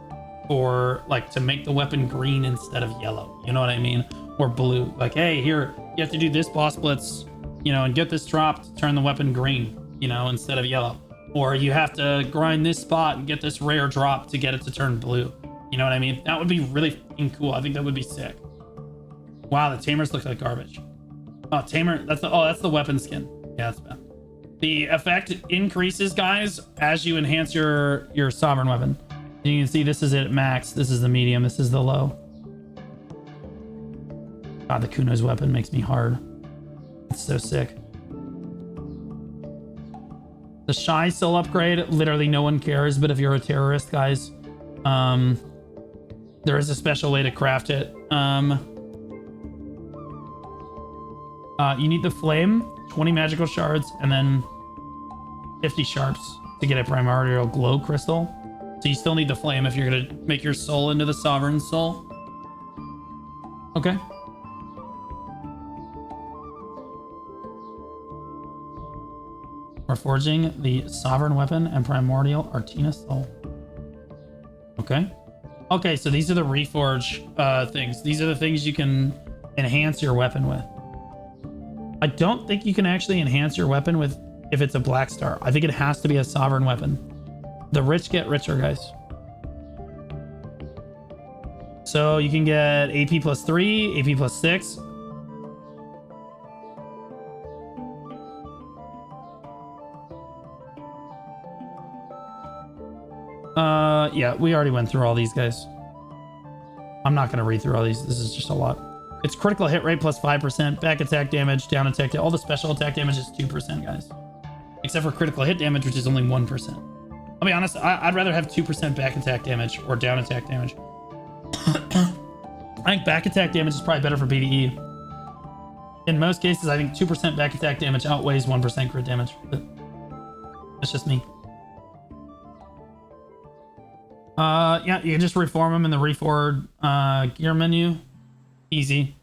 for like to make the weapon green instead of yellow. You know what I mean? Or blue. Like, hey, here, you have to do this boss blitz, you know, and get this drop to turn the weapon green, you know, instead of yellow. Or you have to grind this spot and get this rare drop to get it to turn blue. You know what I mean? That would be really fucking cool. I think that would be sick. Wow, the tamers look like garbage. Oh, tamer, that's the weapon skin. Yeah, that's bad. The effect increases, guys, as you enhance your sovereign weapon. You can see this is it at max, this is the medium, this is the low. God, the Kuno's weapon makes me hard. It's so sick. The Shy Soul upgrade, literally no one cares, but if you're a terrorist, guys, there is a special way to craft it. You need the flame, 20 magical shards, and then 50 sharps to get a primordial glow crystal. So you still need the flame if you're gonna make your soul into the sovereign soul. Okay. We're forging the sovereign weapon and primordial Artina soul. Okay. Okay, so these are the reforge things. These are the things you can enhance your weapon with. I don't think you can actually enhance your weapon with if it's a black star. I think it has to be a sovereign weapon. The rich get richer, guys. So you can get AP plus 3, AP plus 6. Yeah, we already went through all these, guys. I'm not going to read through all these. This is just a lot. It's critical hit rate plus 5%, back attack damage, down attack, all the special attack damage is 2%, guys. Except for critical hit damage, which is only 1%. I'll be honest, I'd rather have 2% back attack damage or down attack damage. I think back attack damage is probably better for BDE. In most cases, I think 2% back attack damage outweighs 1% crit damage, but that's just me. Yeah, you can just reform them in the reforward gear menu. Easy.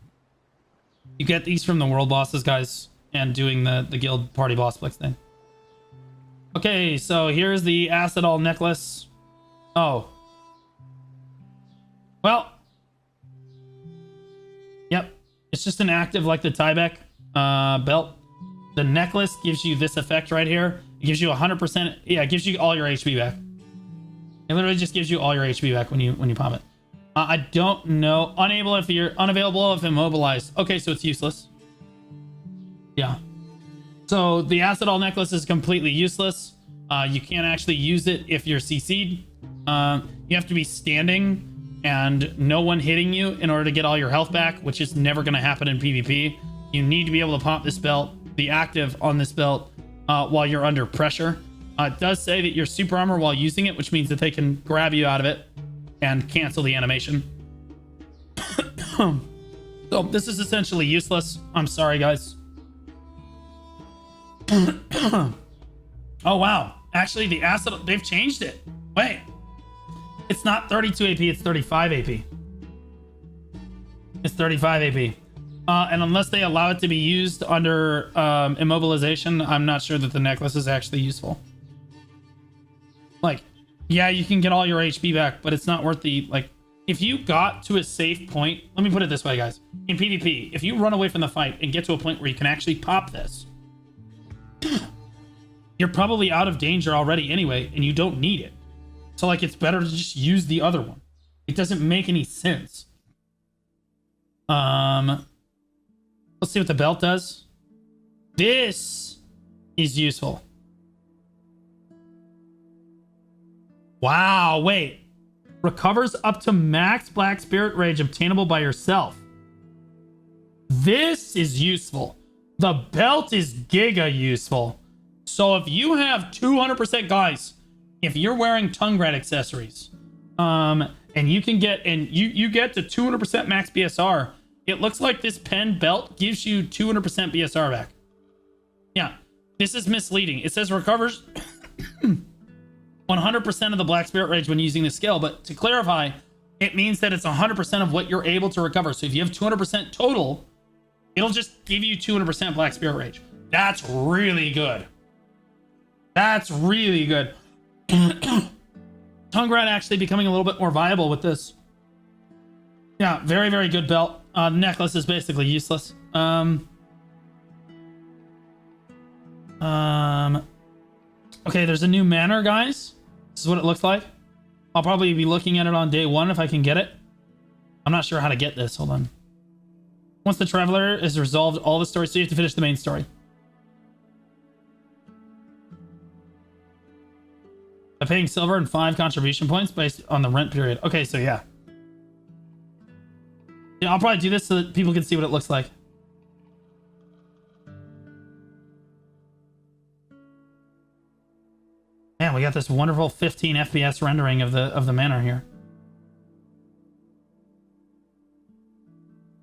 You get these from the world bosses, guys, and doing the guild party boss flex thing. Okay, so here's the Asadal necklace. Oh. Well. Yep. It's just an active like the Tyvek belt. The necklace gives you this effect right here. It gives you 100%. Yeah, it gives you all your HP back. It literally just gives you all your HP back when you pop it. I don't know. Unavailable if immobilized. Okay, so it's useless. Yeah. So the Asadal necklace is completely useless. You can't actually use it if you're CC'd. You have to be standing and no one hitting you in order to get all your health back, which is never going to happen in PvP. You need to be able to pop this belt, the active on this belt, while you're under pressure. It does say that you're super armor while using it, which means that they can grab you out of it and cancel the animation. So this is essentially useless. I'm sorry, guys. Oh, wow. Actually, the acid, they've changed it. Wait. It's not 32 AP, it's 35 AP. It's 35 AP. And unless they allow it to be used under immobilization, I'm not sure that the necklace is actually useful. Like, yeah, you can get all your HP back, but it's not worth the, like, if you got to a safe point, let me put it this way, guys. In PvP, if you run away from the fight and get to a point where you can actually pop this, you're probably out of danger already anyway, and you don't need it. So, like, it's better to just use the other one. It doesn't make any sense. Let's see what the belt does. This is useful. Wow, wait. Recovers up to max Black Spirit Rage obtainable by yourself. This is useful. The belt is giga useful. So if you have 200%, guys, if you're wearing tongue rat accessories, and you can get, and you get to 200% max BSR, it looks like this pen belt gives you 200% BSR back. Yeah, this is misleading. It says recovers 100% of the Black Spirit Rage when using the skill, but to clarify, it means that it's 100% of what you're able to recover. So if you have 200% total, it'll just give you 200% Black Spirit Rage. That's really good. That's really good. Tongue rat actually becoming a little bit more viable with this. Yeah, very, very good belt. Necklace is basically useless. Okay, there's a new Manor, guys. This is what it looks like. I'll probably be looking at it on day one if I can get it. I'm not sure how to get this. Hold on. Once the Traveler is resolved all the stories, so you have to finish the main story. By paying silver and 5 contribution points based on the rent period. Okay, so yeah. Yeah, I'll probably do this so that people can see what it looks like. Man, we got this wonderful 15 FPS rendering of the Manor here.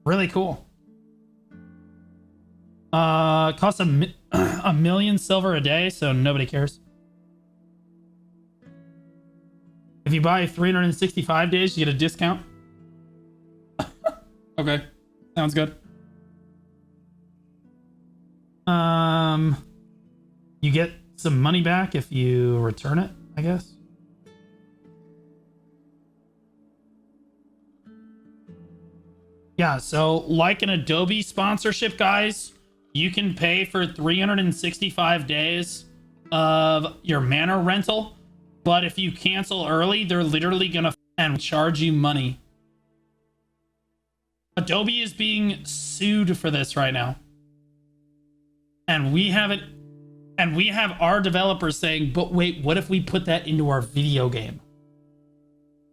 Really cool. Costs a million silver a day, so nobody cares. If you buy 365 days, you get a discount. Okay, sounds good. You get some money back if you return it, I guess. Yeah, so like an Adobe sponsorship, guys, you can pay for 365 days of your Manor rental, but if you cancel early, they're literally gonna charge you money. Adobe is being sued for this right now. And we have it, and we have our developers saying, but wait, what if we put that into our video game?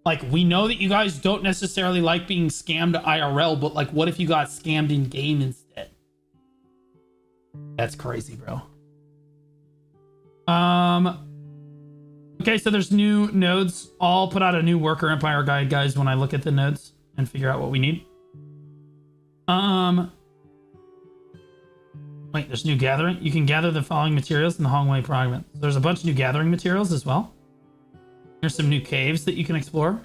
Like, we know that you guys don't necessarily like being scammed IRL, but like, what if you got scammed in game instead? That's crazy, bro. Okay, so there's new nodes. I'll put out a new worker empire guide, guys, when I look at the nodes and figure out what we need. Wait, there's new gathering. You can gather the following materials in the Hwanghae fragment. There's a bunch of new gathering materials as well. There's some new caves that you can explore.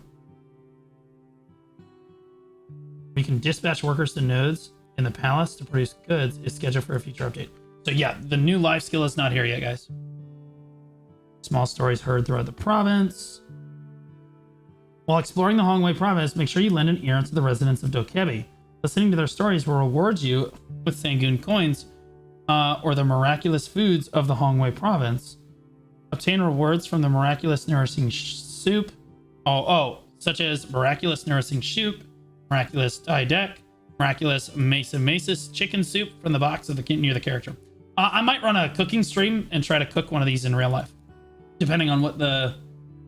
We can dispatch workers to nodes. in the palace to produce goods is scheduled for a future update. So yeah, the new life skill is not here yet, guys. Small stories heard throughout the province. While exploring the Hwanghae province, make sure you lend an ear to the residents of Dokkaebi. Listening to their stories will reward you with Sangoon coins or the miraculous foods of the Hwanghae province. Obtain rewards from the miraculous nourishing soup. Such as miraculous nourishing soup, miraculous Thai deck, miraculous Mesa Mesa's chicken soup from the box of the near the character. I might run a cooking stream and try to cook one of these in real life, depending on what the.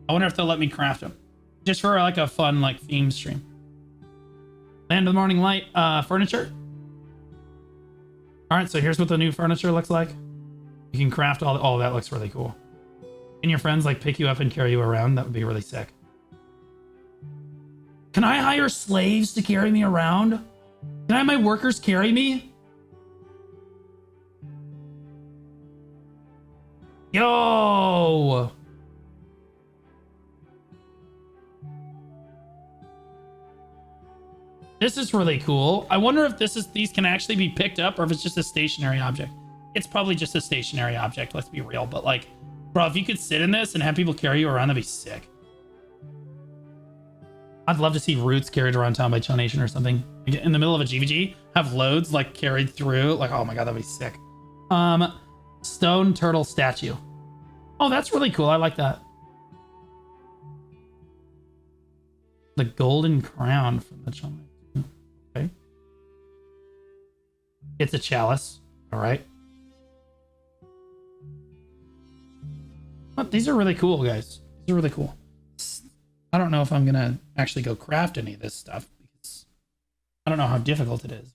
I wonder if they'll let me craft them, just for like a fun like theme stream. Land of the Morning Light furniture. All right, so here's what the new furniture looks like. You can craft all that looks really cool. Can your friends like pick you up and carry you around? That would be really sick. Can I hire slaves to carry me around? Can I have my workers carry me? Yo! This is really cool. I wonder if these can actually be picked up or if it's just a stationary object. It's probably just a stationary object, let's be real. But like, bro, if you could sit in this and have people carry you around, that'd be sick. I'd love to see roots carried around town by Chun Nation or something. In the middle of a GVG, have loads like carried through. Like, oh my god, that'd be sick. Stone turtle statue. Oh, that's really cool. I like that. The golden crown from the Chun Nation. Okay. It's a chalice. All right. But these are really cool, guys. These are really cool. I don't know if I'm going to actually go craft any of this stuff because I don't know how difficult it is.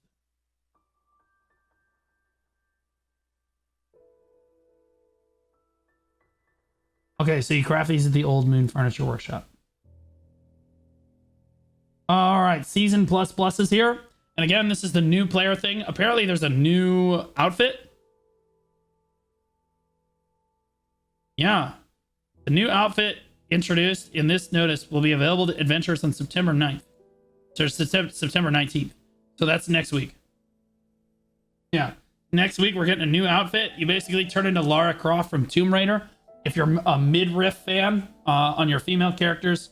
Okay, so you craft these at the Old Moon Furniture Workshop. All right, Season Plus Plus is here. And again, this is the new player thing. Apparently there's a new outfit. Yeah. The new outfit introduced in this notice will be available to adventurers on September 9th. So September 19th. So that's next week. Yeah. Next week, we're getting a new outfit. You basically turn into Lara Croft from Tomb Raider. If you're a midriff fan on your female characters,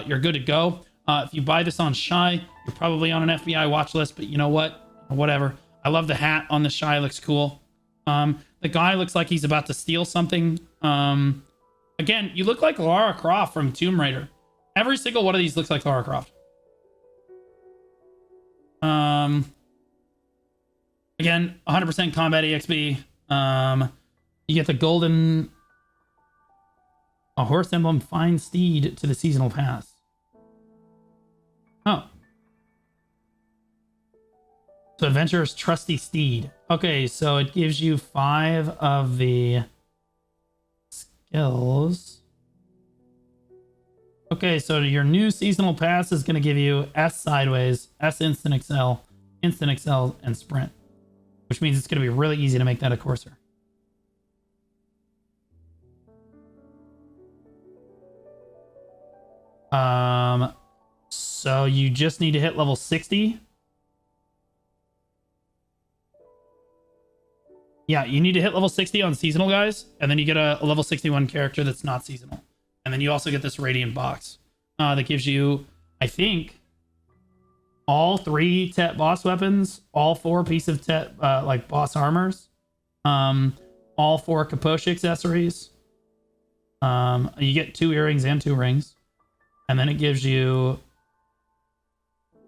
you're good to go. If you buy this on Shy, you're probably on an FBI watch list, but you know what? Whatever. I love the hat on the Shy. Looks cool. The guy looks like he's about to steal something. Again, you look like Lara Croft from Tomb Raider. Every single one of these looks like Lara Croft. Again, 100% combat EXP. You get the golden... A horse emblem fine steed to the seasonal pass. Oh. So adventurer's trusty steed. Okay, so it gives you 5 of the skills. Okay, so your new seasonal pass is going to give you S sideways, S instant excel, and sprint. Which means it's going to be really easy to make that a courser. So you just need to hit level 60. Yeah, you need to hit level 60 on seasonal, guys, and then you get a level 61 character that's not seasonal. And then you also get this radiant box that gives you, I think, all 3 Tet boss weapons, all 4 pieces of Tet like boss armors, all 4 Kaposhi accessories. You get 2 earrings and 2 rings. And then it gives you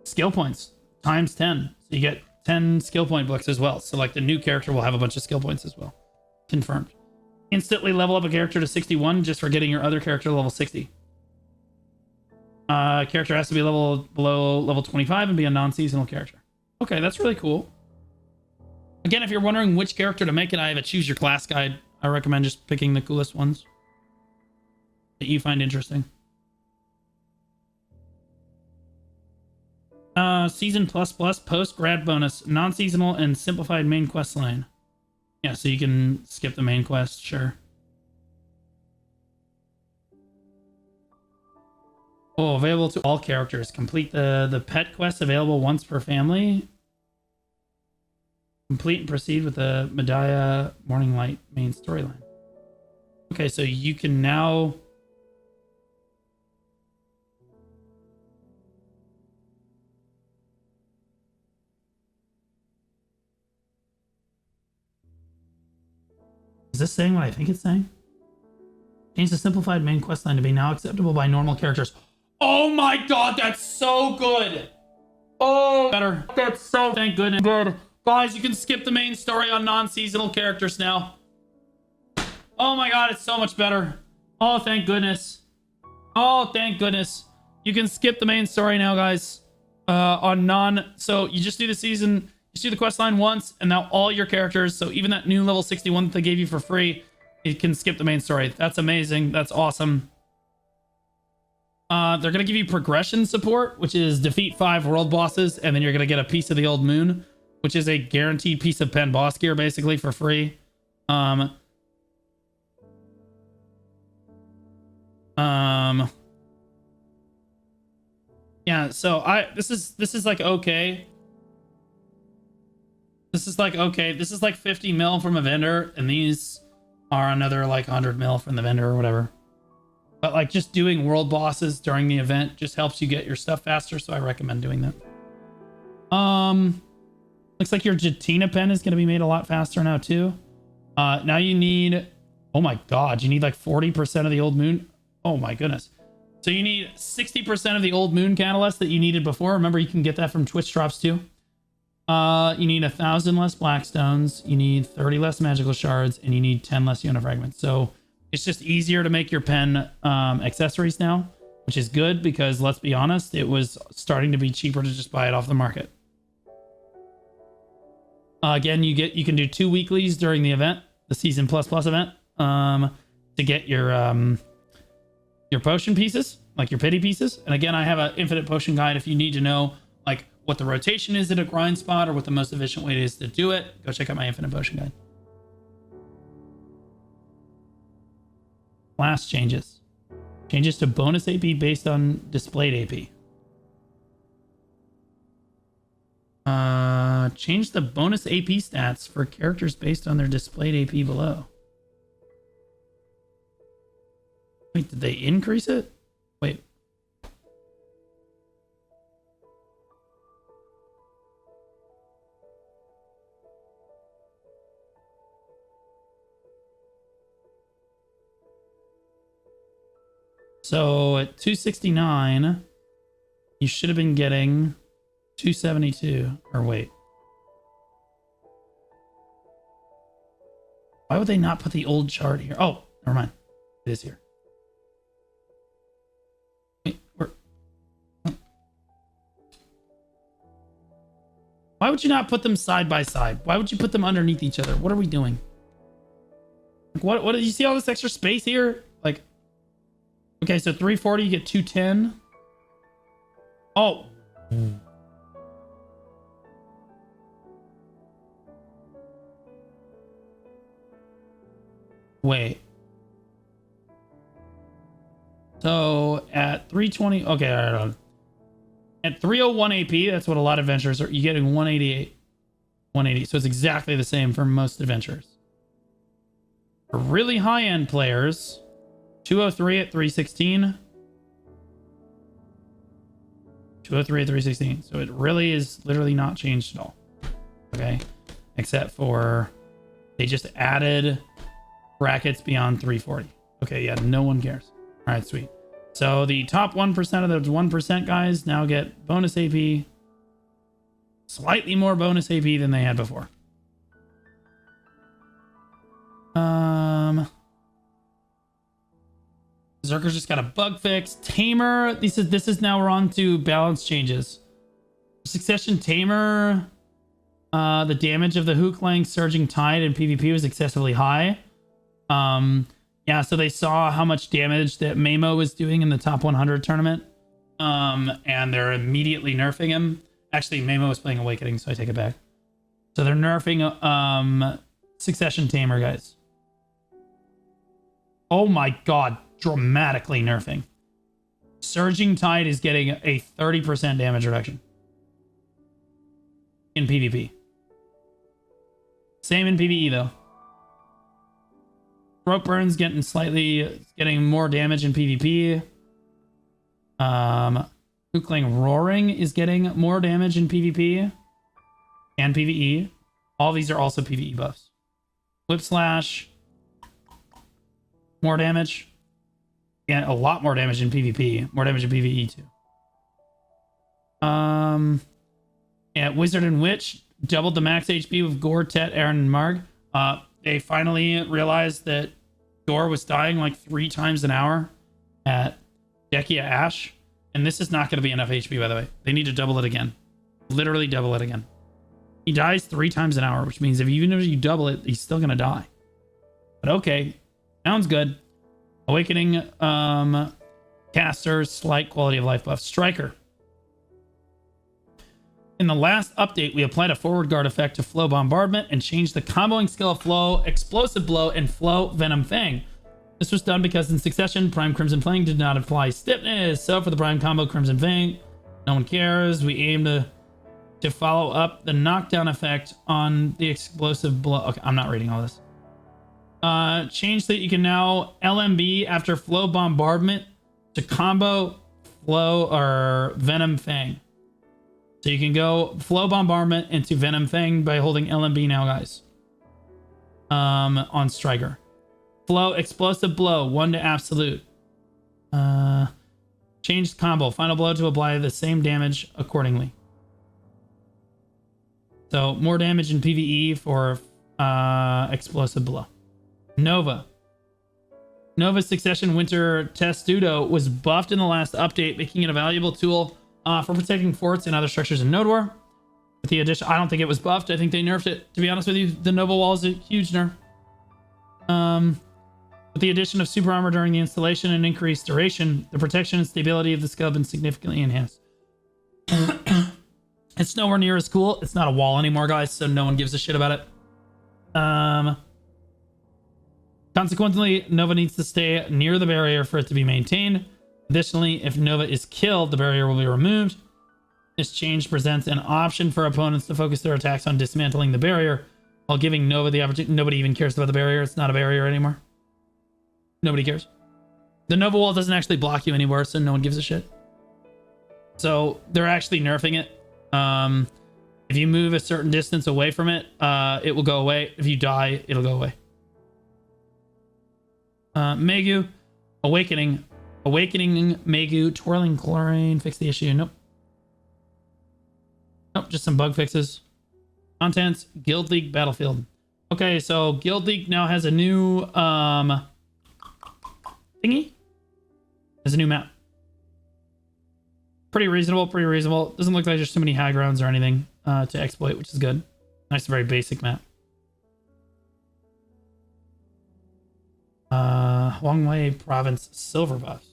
skill points times 10. So you get 10 skill point books as well. So like the new character will have a bunch of skill points as well. Confirmed. Instantly level up a character to 61 just for getting your other character to level 60. Character has to be below level 25 and be a non-seasonal character. Okay, that's really cool. Again, if you're wondering which character to make it, I have a choose your class guide. I recommend just picking the coolest ones that you find interesting. Season plus post grad bonus, non-seasonal and simplified main quest line. Yeah, so you can skip the main quest, sure. Oh, available to all characters. Complete the pet quest available once per family. Complete and proceed with the Medaya Morning Light main storyline. Okay, so you can now... Is this saying what I think it's saying? Change the simplified main questline to be now acceptable by normal characters. Oh my god, that's so good! Oh, better. That's so thank goodness good. Guys, you can skip the main story on non-seasonal characters now. Oh my god, it's so much better. Oh, thank goodness. Oh, thank goodness. You can skip the main story now, guys. On non... So you just do the season... You just do the quest line once, and now all your characters, so even that new level 61 that they gave you for free, you can skip the main story. That's amazing. That's awesome. They're going to give you progression support, which is defeat 5 world bosses, and then you're going to get a piece of the old moon, which is a guaranteed piece of pen boss gear, basically, for free. Yeah, so this is like okay. This is like okay. This is like 50 mil from a vendor, and these are another like 100 mil from the vendor or whatever. But like just doing world bosses during the event just helps you get your stuff faster, so I recommend doing that. Looks like your Jatina pen is going to be made a lot faster now too. Now you need, oh my god, you need like 40% of the old moon. Oh my goodness. So you need 60% of the old moon catalyst that you needed before. Remember, you can get that from Twitch drops too. You need 1,000 less black stones. You need 30 less magical shards, and you need 10 less Yona fragments. So it's just easier to make your pen accessories now, which is good because let's be honest, it was starting to be cheaper to just buy it off the market. Again, you can do 2 weeklies during the event, the season plus event, to get your potion pieces, like your pity pieces. And again, I have an infinite potion guide if you need to know like what the rotation is at a grind spot or what the most efficient way is to do it. Go check out my infinite potion guide. Class changes. Changes to bonus AP based on displayed AP. Change the bonus AP stats for characters based on their displayed AP below. Wait, did they increase it? Wait. So at 269, you should have been getting 272. Or wait. Why would they not put the old chart here? Oh, never mind. It is here. Wait, why would you not put them side by side? Why would you put them underneath each other? What are we doing? Like, what did you see all this extra space here? Like, okay, so 340, you get 210. Oh. Wait. So at 320, okay, all right. At 301 AP, that's what a lot of adventurers are. You're getting 188, 180. So it's exactly the same for most adventurers. For really high-end players, 203 at 316. 203 at 316. So it really is literally not changed at all. Okay. Except for they just added brackets beyond 340. Okay, yeah, no one cares. All right, sweet. So the top 1% of those 1% guys now get bonus AP. Slightly more bonus AP than they had before. Zerker's just got a bug fix. Tamer, this is now we're on to balance changes. Succession Tamer, the damage of the Hwanghae Surging Tide in PvP was excessively high. Yeah, so they saw how much damage that Mamo was doing in the top 100 tournament. And they're immediately nerfing him. Actually, Mamo was playing Awakening, so I take it back. So they're nerfing Succession Tamer, guys. Oh my god, dramatically nerfing. Surging Tide is getting a 30% damage reduction in PvP. Same in PvE though. Throat Burn's getting more damage in PvP. Hwanghae Roaring is getting more damage in PvP and PvE. All these are also PvE buffs. Whip Slash, more damage. And a lot more damage in PvP. More damage in PvE too. Yeah, Wizard and Witch doubled the max HP with Gore, Tet, Aaron, and Marg. They finally realized that Gore was dying like 3 times an hour at Dehkia Ash. And this is not going to be enough HP, by the way. They need to double it again. Literally double it again. He dies 3 times an hour, which means even if you double it, he's still going to die. But okay. Sounds good. Awakening caster, slight quality of life buff. Striker. In the last update, we applied a forward guard effect to Flow Bombardment and changed the comboing skill of Flow Explosive Blow and Flow Venom Fang. This was done because in succession, Prime Crimson Fang did not apply stiffness. So for the Prime combo Crimson Fang, no one cares. We aim to follow up the knockdown effect on the Explosive Blow. Okay, I'm not reading all this. Change that you can now LMB after Flow Bombardment to combo Flow or Venom Fang. So you can go Flow Bombardment into Venom Fang by holding LMB now, guys. On Striker. Flow Explosive Blow, 1 to Absolute. Changed combo. Final blow to apply the same damage accordingly. So more damage in PvE for Explosive Blow. Nova. Nova's Succession Winter Testudo was buffed in the last update, making it a valuable tool for protecting forts and other structures in Node War. With the addition, I don't think it was buffed. I think they nerfed it. To be honest with you, the Nova Wall is a huge nerf. With the addition of super armor during the installation and increased duration, the protection and stability of the skill have been significantly enhanced. It's nowhere near as cool. It's not a wall anymore, guys, so no one gives a shit about it. Consequently, Nova needs to stay near the barrier for it to be maintained. Additionally, if Nova is killed, the barrier will be removed. This change presents an option for opponents to focus their attacks on dismantling the barrier while giving Nova the opportunity. Nobody even cares about the barrier. It's not a barrier anymore. Nobody cares. The Nova Wall doesn't actually block you anymore, so no one gives a shit. So they're actually nerfing it. If you move a certain distance away from it, it will go away. If you die, it'll go away. Megu, Awakening Megu, Twirling Chlorine, fix the issue. Nope, just some bug fixes. Contents, Guild League Battlefield. Okay, so Guild League now has a new thingy. Has a new map. Pretty reasonable. Doesn't look like there's too many high grounds or anything to exploit, which is good. Nice, very basic map. Hwanghae Province silver buffs.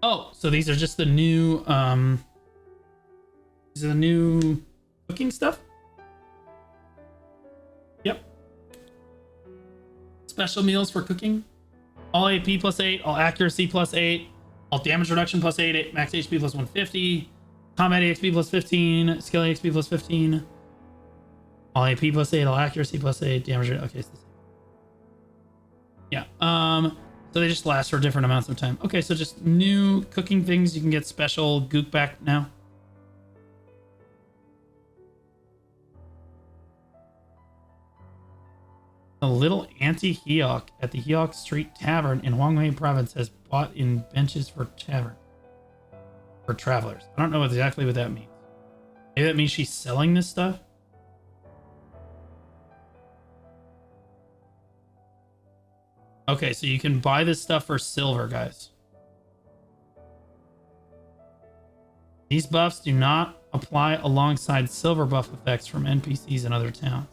Oh, so these are just the new these are the new cooking stuff. Yep. Special meals for cooking. All AP plus 8, all accuracy plus 8, all damage reduction plus 8, max HP plus 150, combat XP plus 15, skill XP plus 15. All AP plus 8, all accuracy plus 8, damage. Okay, it's the same. Yeah. So they just last for different amounts of time. Okay, so just new cooking things. You can get special gook back now. A little anti-Hyeok at the Hyeok Street Tavern in Hwanghae Province has bought in benches for travelers. I don't know exactly what that means. Maybe that means she's selling this stuff. Okay, so you can buy this stuff for silver, guys. These buffs do not apply alongside silver buff effects from NPCs in other towns.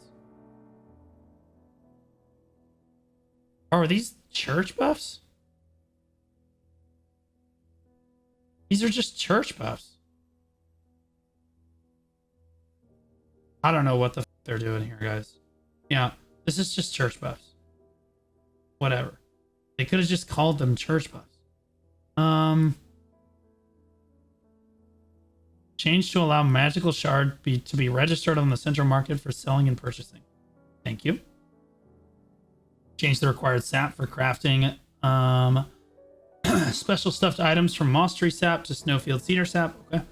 Oh, are these church buffs? These are just church buffs. I don't know what the f they're doing here, guys. Yeah, this is just church buffs. Whatever. They could have just called them church buffs. Change to allow magical shard to be registered on the central market for selling and purchasing. Thank you. Change the required sap for crafting special stuffed items from moss tree sap to snowfield cedar sap. Okay.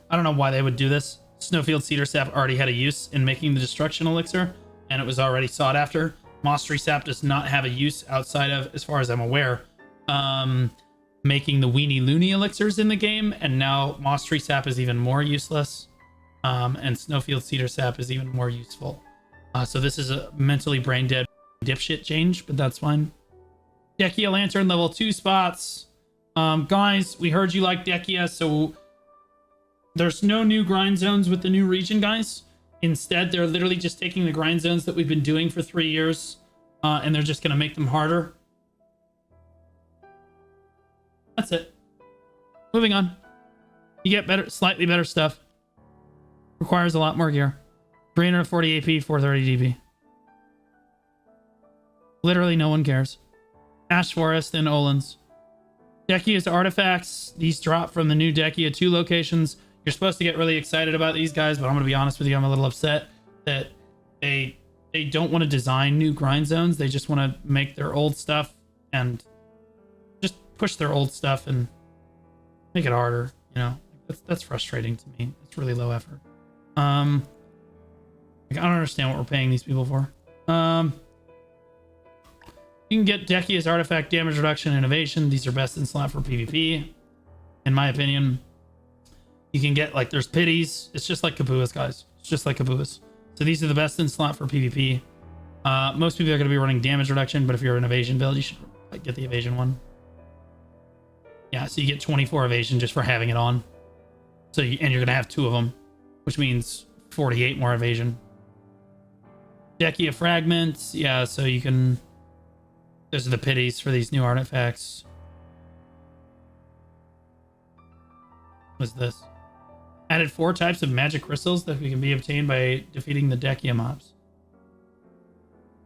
I don't know why they would do this. Snowfield cedar sap already had a use in making the destruction elixir, and it was already sought after. Moss tree sap does not have a use outside of, as far as I'm aware, making the weenie loony elixirs in the game, and now moss tree sap is even more useless, and snowfield cedar sap is even more useful. So this is a mentally brain dead dipshit change, but that's fine. Dehkia lantern level 2 spots. Guys, we heard you like Dehkia, so there's no new grind zones with the new region, guys. Instead, they're literally just taking the grind zones that we've been doing for 3 years, and they're just going to make them harder. That's it. Moving on. You get better, slightly better stuff. Requires a lot more gear. 340 AP, 430 DP. Literally no one cares. Ash Forest and Olin's. Dehkia's artifacts. These drop from the new Dehkia 2 locations. You're supposed to get really excited about these guys, but I'm going to be honest with you. I'm a little upset that they don't want to design new grind zones. They just want to make their old stuff and just push their old stuff and make it harder. You know, that's frustrating to me. It's really low effort. I don't understand what we're paying these people for. You can get Dehkia's artifact damage reduction and innovation. These are best in slot for PvP, in my opinion. You can get, like, there's pities. It's just like Kabua's, guys. It's just like Kabua's. So these are the best in slot for PvP. Most people are going to be running damage reduction, but if you're an evasion build, you should get the evasion one. Yeah, so you get 24 evasion just for having it on. So and you're going to have 2 of them, which means 48 more evasion. Dehkia fragments. Yeah, so you can... Those are the pities for these new artifacts. What's this? Added 4 types of magic crystals that can be obtained by defeating the Dehkia mobs.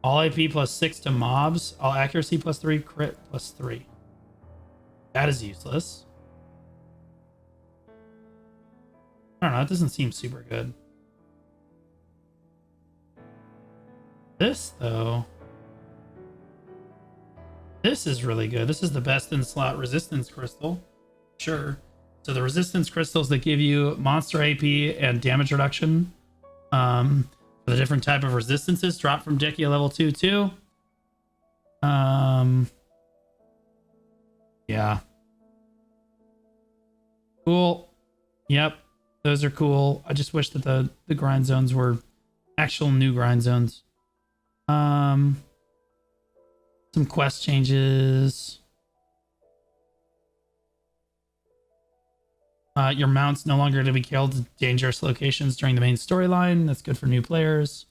All AP plus 6 to mobs. All accuracy plus 3. Crit plus 3. That is useless. I don't know. It doesn't seem super good. This, though... This is really good. This is the best in slot resistance crystal. Sure. So the resistance crystals that give you monster AP and damage reduction for the different type of resistances drop from Dehkia level 2 too. Yeah. Cool. Yep. Those are cool. I just wish that the grind zones were actual new grind zones. Some quest changes. Your mount's no longer to be killed in dangerous locations during the main storyline. That's good for new players.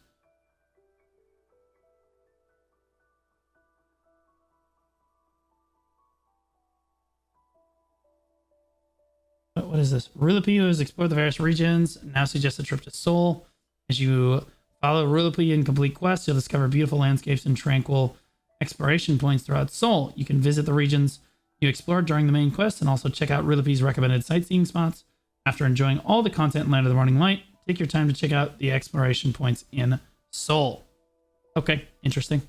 What is this? Rulapi has explored the various regions. Now suggests a trip to Seoul. As you follow Rulapi and complete quests, you'll discover beautiful landscapes and tranquil exploration points throughout Seoul. You can visit the regions you explored during the main quest and also check out Rulapi's recommended sightseeing spots. After enjoying all the content in Land of the Morning Light, take your time to check out the exploration points in Seoul. Okay, interesting.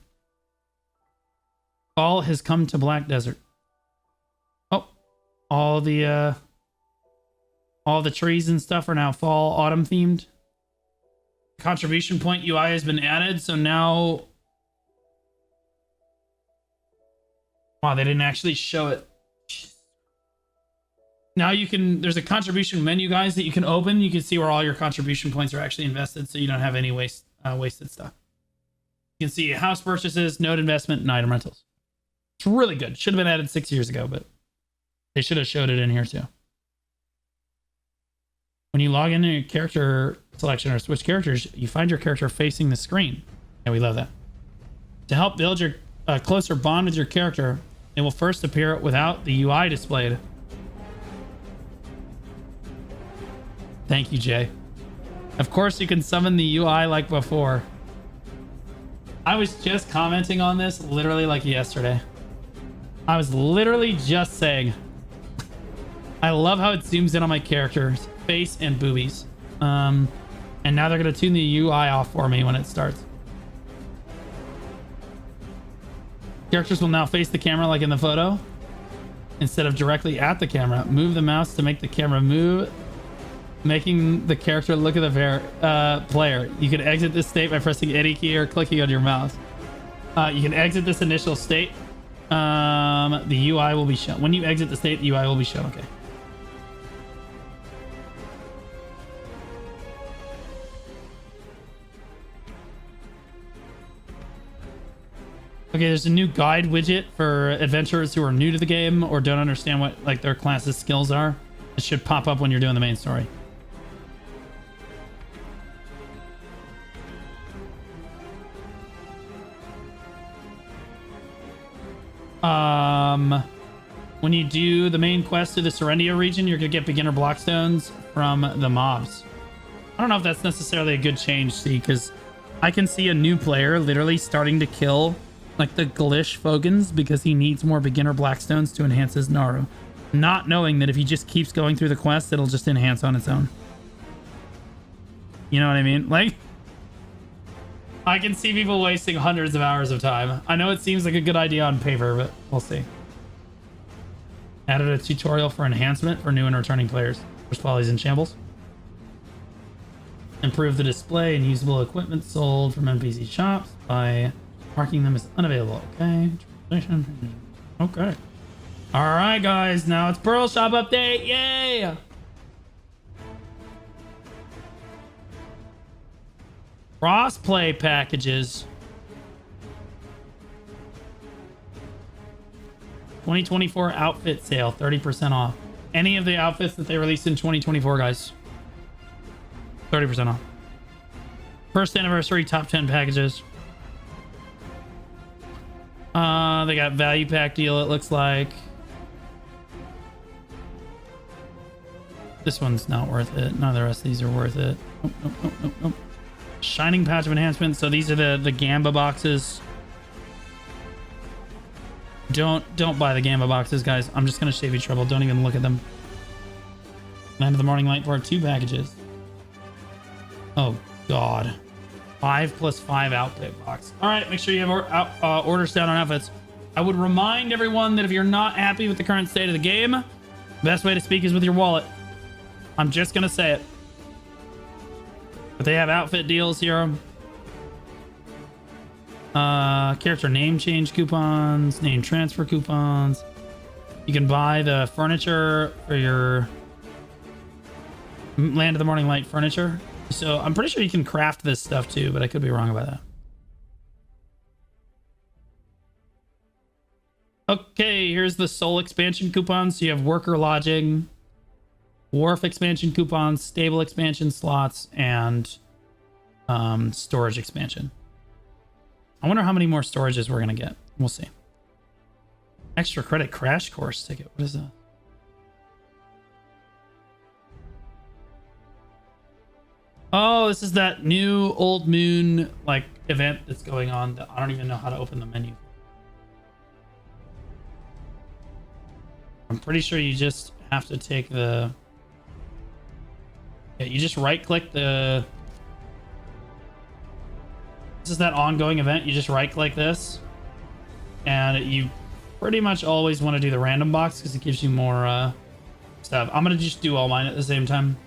Fall has come to Black Desert. Oh, all the trees and stuff are now fall autumn themed. Contribution point UI has been added, so now... Wow, they didn't actually show it. Now you can, there's a contribution menu, guys, that you can open. You can see where all your contribution points are actually invested, so you don't have any wasted stuff. You can see house purchases, node investment, and item rentals. It's really good. Should have been added 6 years ago, but they should have showed it in here too. When you log into your character selection or switch characters, you find your character facing the screen. And we love that. To help build your closer bond with your character, it will first appear without the UI displayed. Thank you, Jay. Of course, you can summon the UI like before. I was just commenting on this literally like yesterday. I was literally just saying I love how it zooms in on my character's face and boobies. And now they're going to tune the UI off for me when it starts. Characters will now face the camera like in the photo instead of directly at the camera. Move the mouse to make the camera move, making the character look at the player. You can exit this state by pressing any key or clicking on your mouse. You can exit this initial state. The UI will be shown. When you exit the state, the UI will be shown. Okay. Okay, there's a new guide widget for adventurers who are new to the game or don't understand what like their class's skills are. It should pop up when you're doing the main story. When you do the main quest to the Serendia region, you're gonna get beginner blockstones from the mobs. I don't know if that's necessarily a good change, see, because I can see a new player literally starting to kill like the Glish Fogans because he needs more beginner blackstones to enhance his Naru, not knowing that if he just keeps going through the quest, it'll just enhance on its own. You know what I mean? Like, I can see people wasting hundreds of hours of time. I know it seems like a good idea on paper, but we'll see. Added a tutorial for enhancement for new and returning players. First qualities in shambles. Improve the display and usable equipment sold from NPC shops by marking them as unavailable. Okay. Okay. All right, guys. Now it's Pearl Shop update. Yay! Crossplay packages. 2024 outfit sale, 30% off. Any of the outfits that they released in 2024, guys. 30% off. First anniversary top 10 packages. They got value pack deal, it looks like. This one's not worth it. None of the rest of these are worth it. Nope, nope, nope, nope, nope. Shining patch of enhancement. So these are the Gamba boxes. Don't buy the Gamba boxes, guys. I'm just gonna save you trouble. Don't even look at them. Land of the Morning Light Part 2 packages. Oh god. 5+5 outfit box. All right, make sure you have orders down on outfits. I would remind everyone that if you're not happy with the current state of the game, the best way to speak is with your wallet. I'm just gonna say it. But they have outfit deals here. Character name change coupons, name transfer coupons. You can buy the furniture for your Land of the Morning Light furniture. So I'm pretty sure you can craft this stuff too, but I could be wrong about that. Okay, here's the Seoul expansion coupons. So you have worker lodging, wharf expansion coupons, stable expansion slots, and storage expansion. I wonder how many more storages we're gonna get. We'll see. Extra credit crash course ticket. What is that? Oh, this is that new Old Moon like event that's going on that I don't even know how to open the menu. I'm pretty sure you just have to take the... Yeah, you just right click the... This is that ongoing event. You just right click this and you pretty much always want to do the random box because it gives you more stuff. I'm gonna just do all mine at the same time.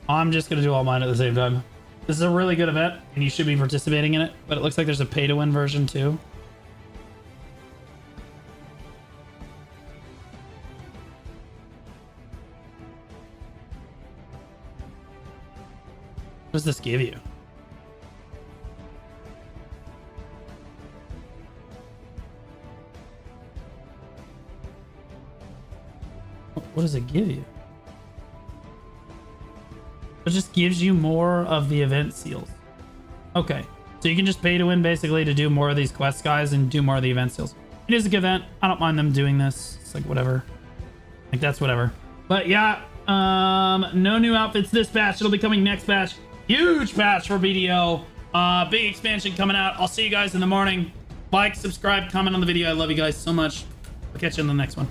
I'm just gonna do all mine at the same time. This is a really good event and you should be participating in it, but it looks like there's a pay to win version too. What does this give you? What does it give you? It just gives you more of the event seals. Okay, so you can just pay to win basically to do more of these quests, guys, and do more of the event seals. It is a good event. I don't mind them doing this. It's like whatever. Like that's whatever. But yeah, no new outfits this patch. It'll be coming next patch. Huge patch for BDO. Big expansion coming out. I'll see you guys in the morning. Like, subscribe, comment on the video. I love you guys so much. I'll catch you in the next one.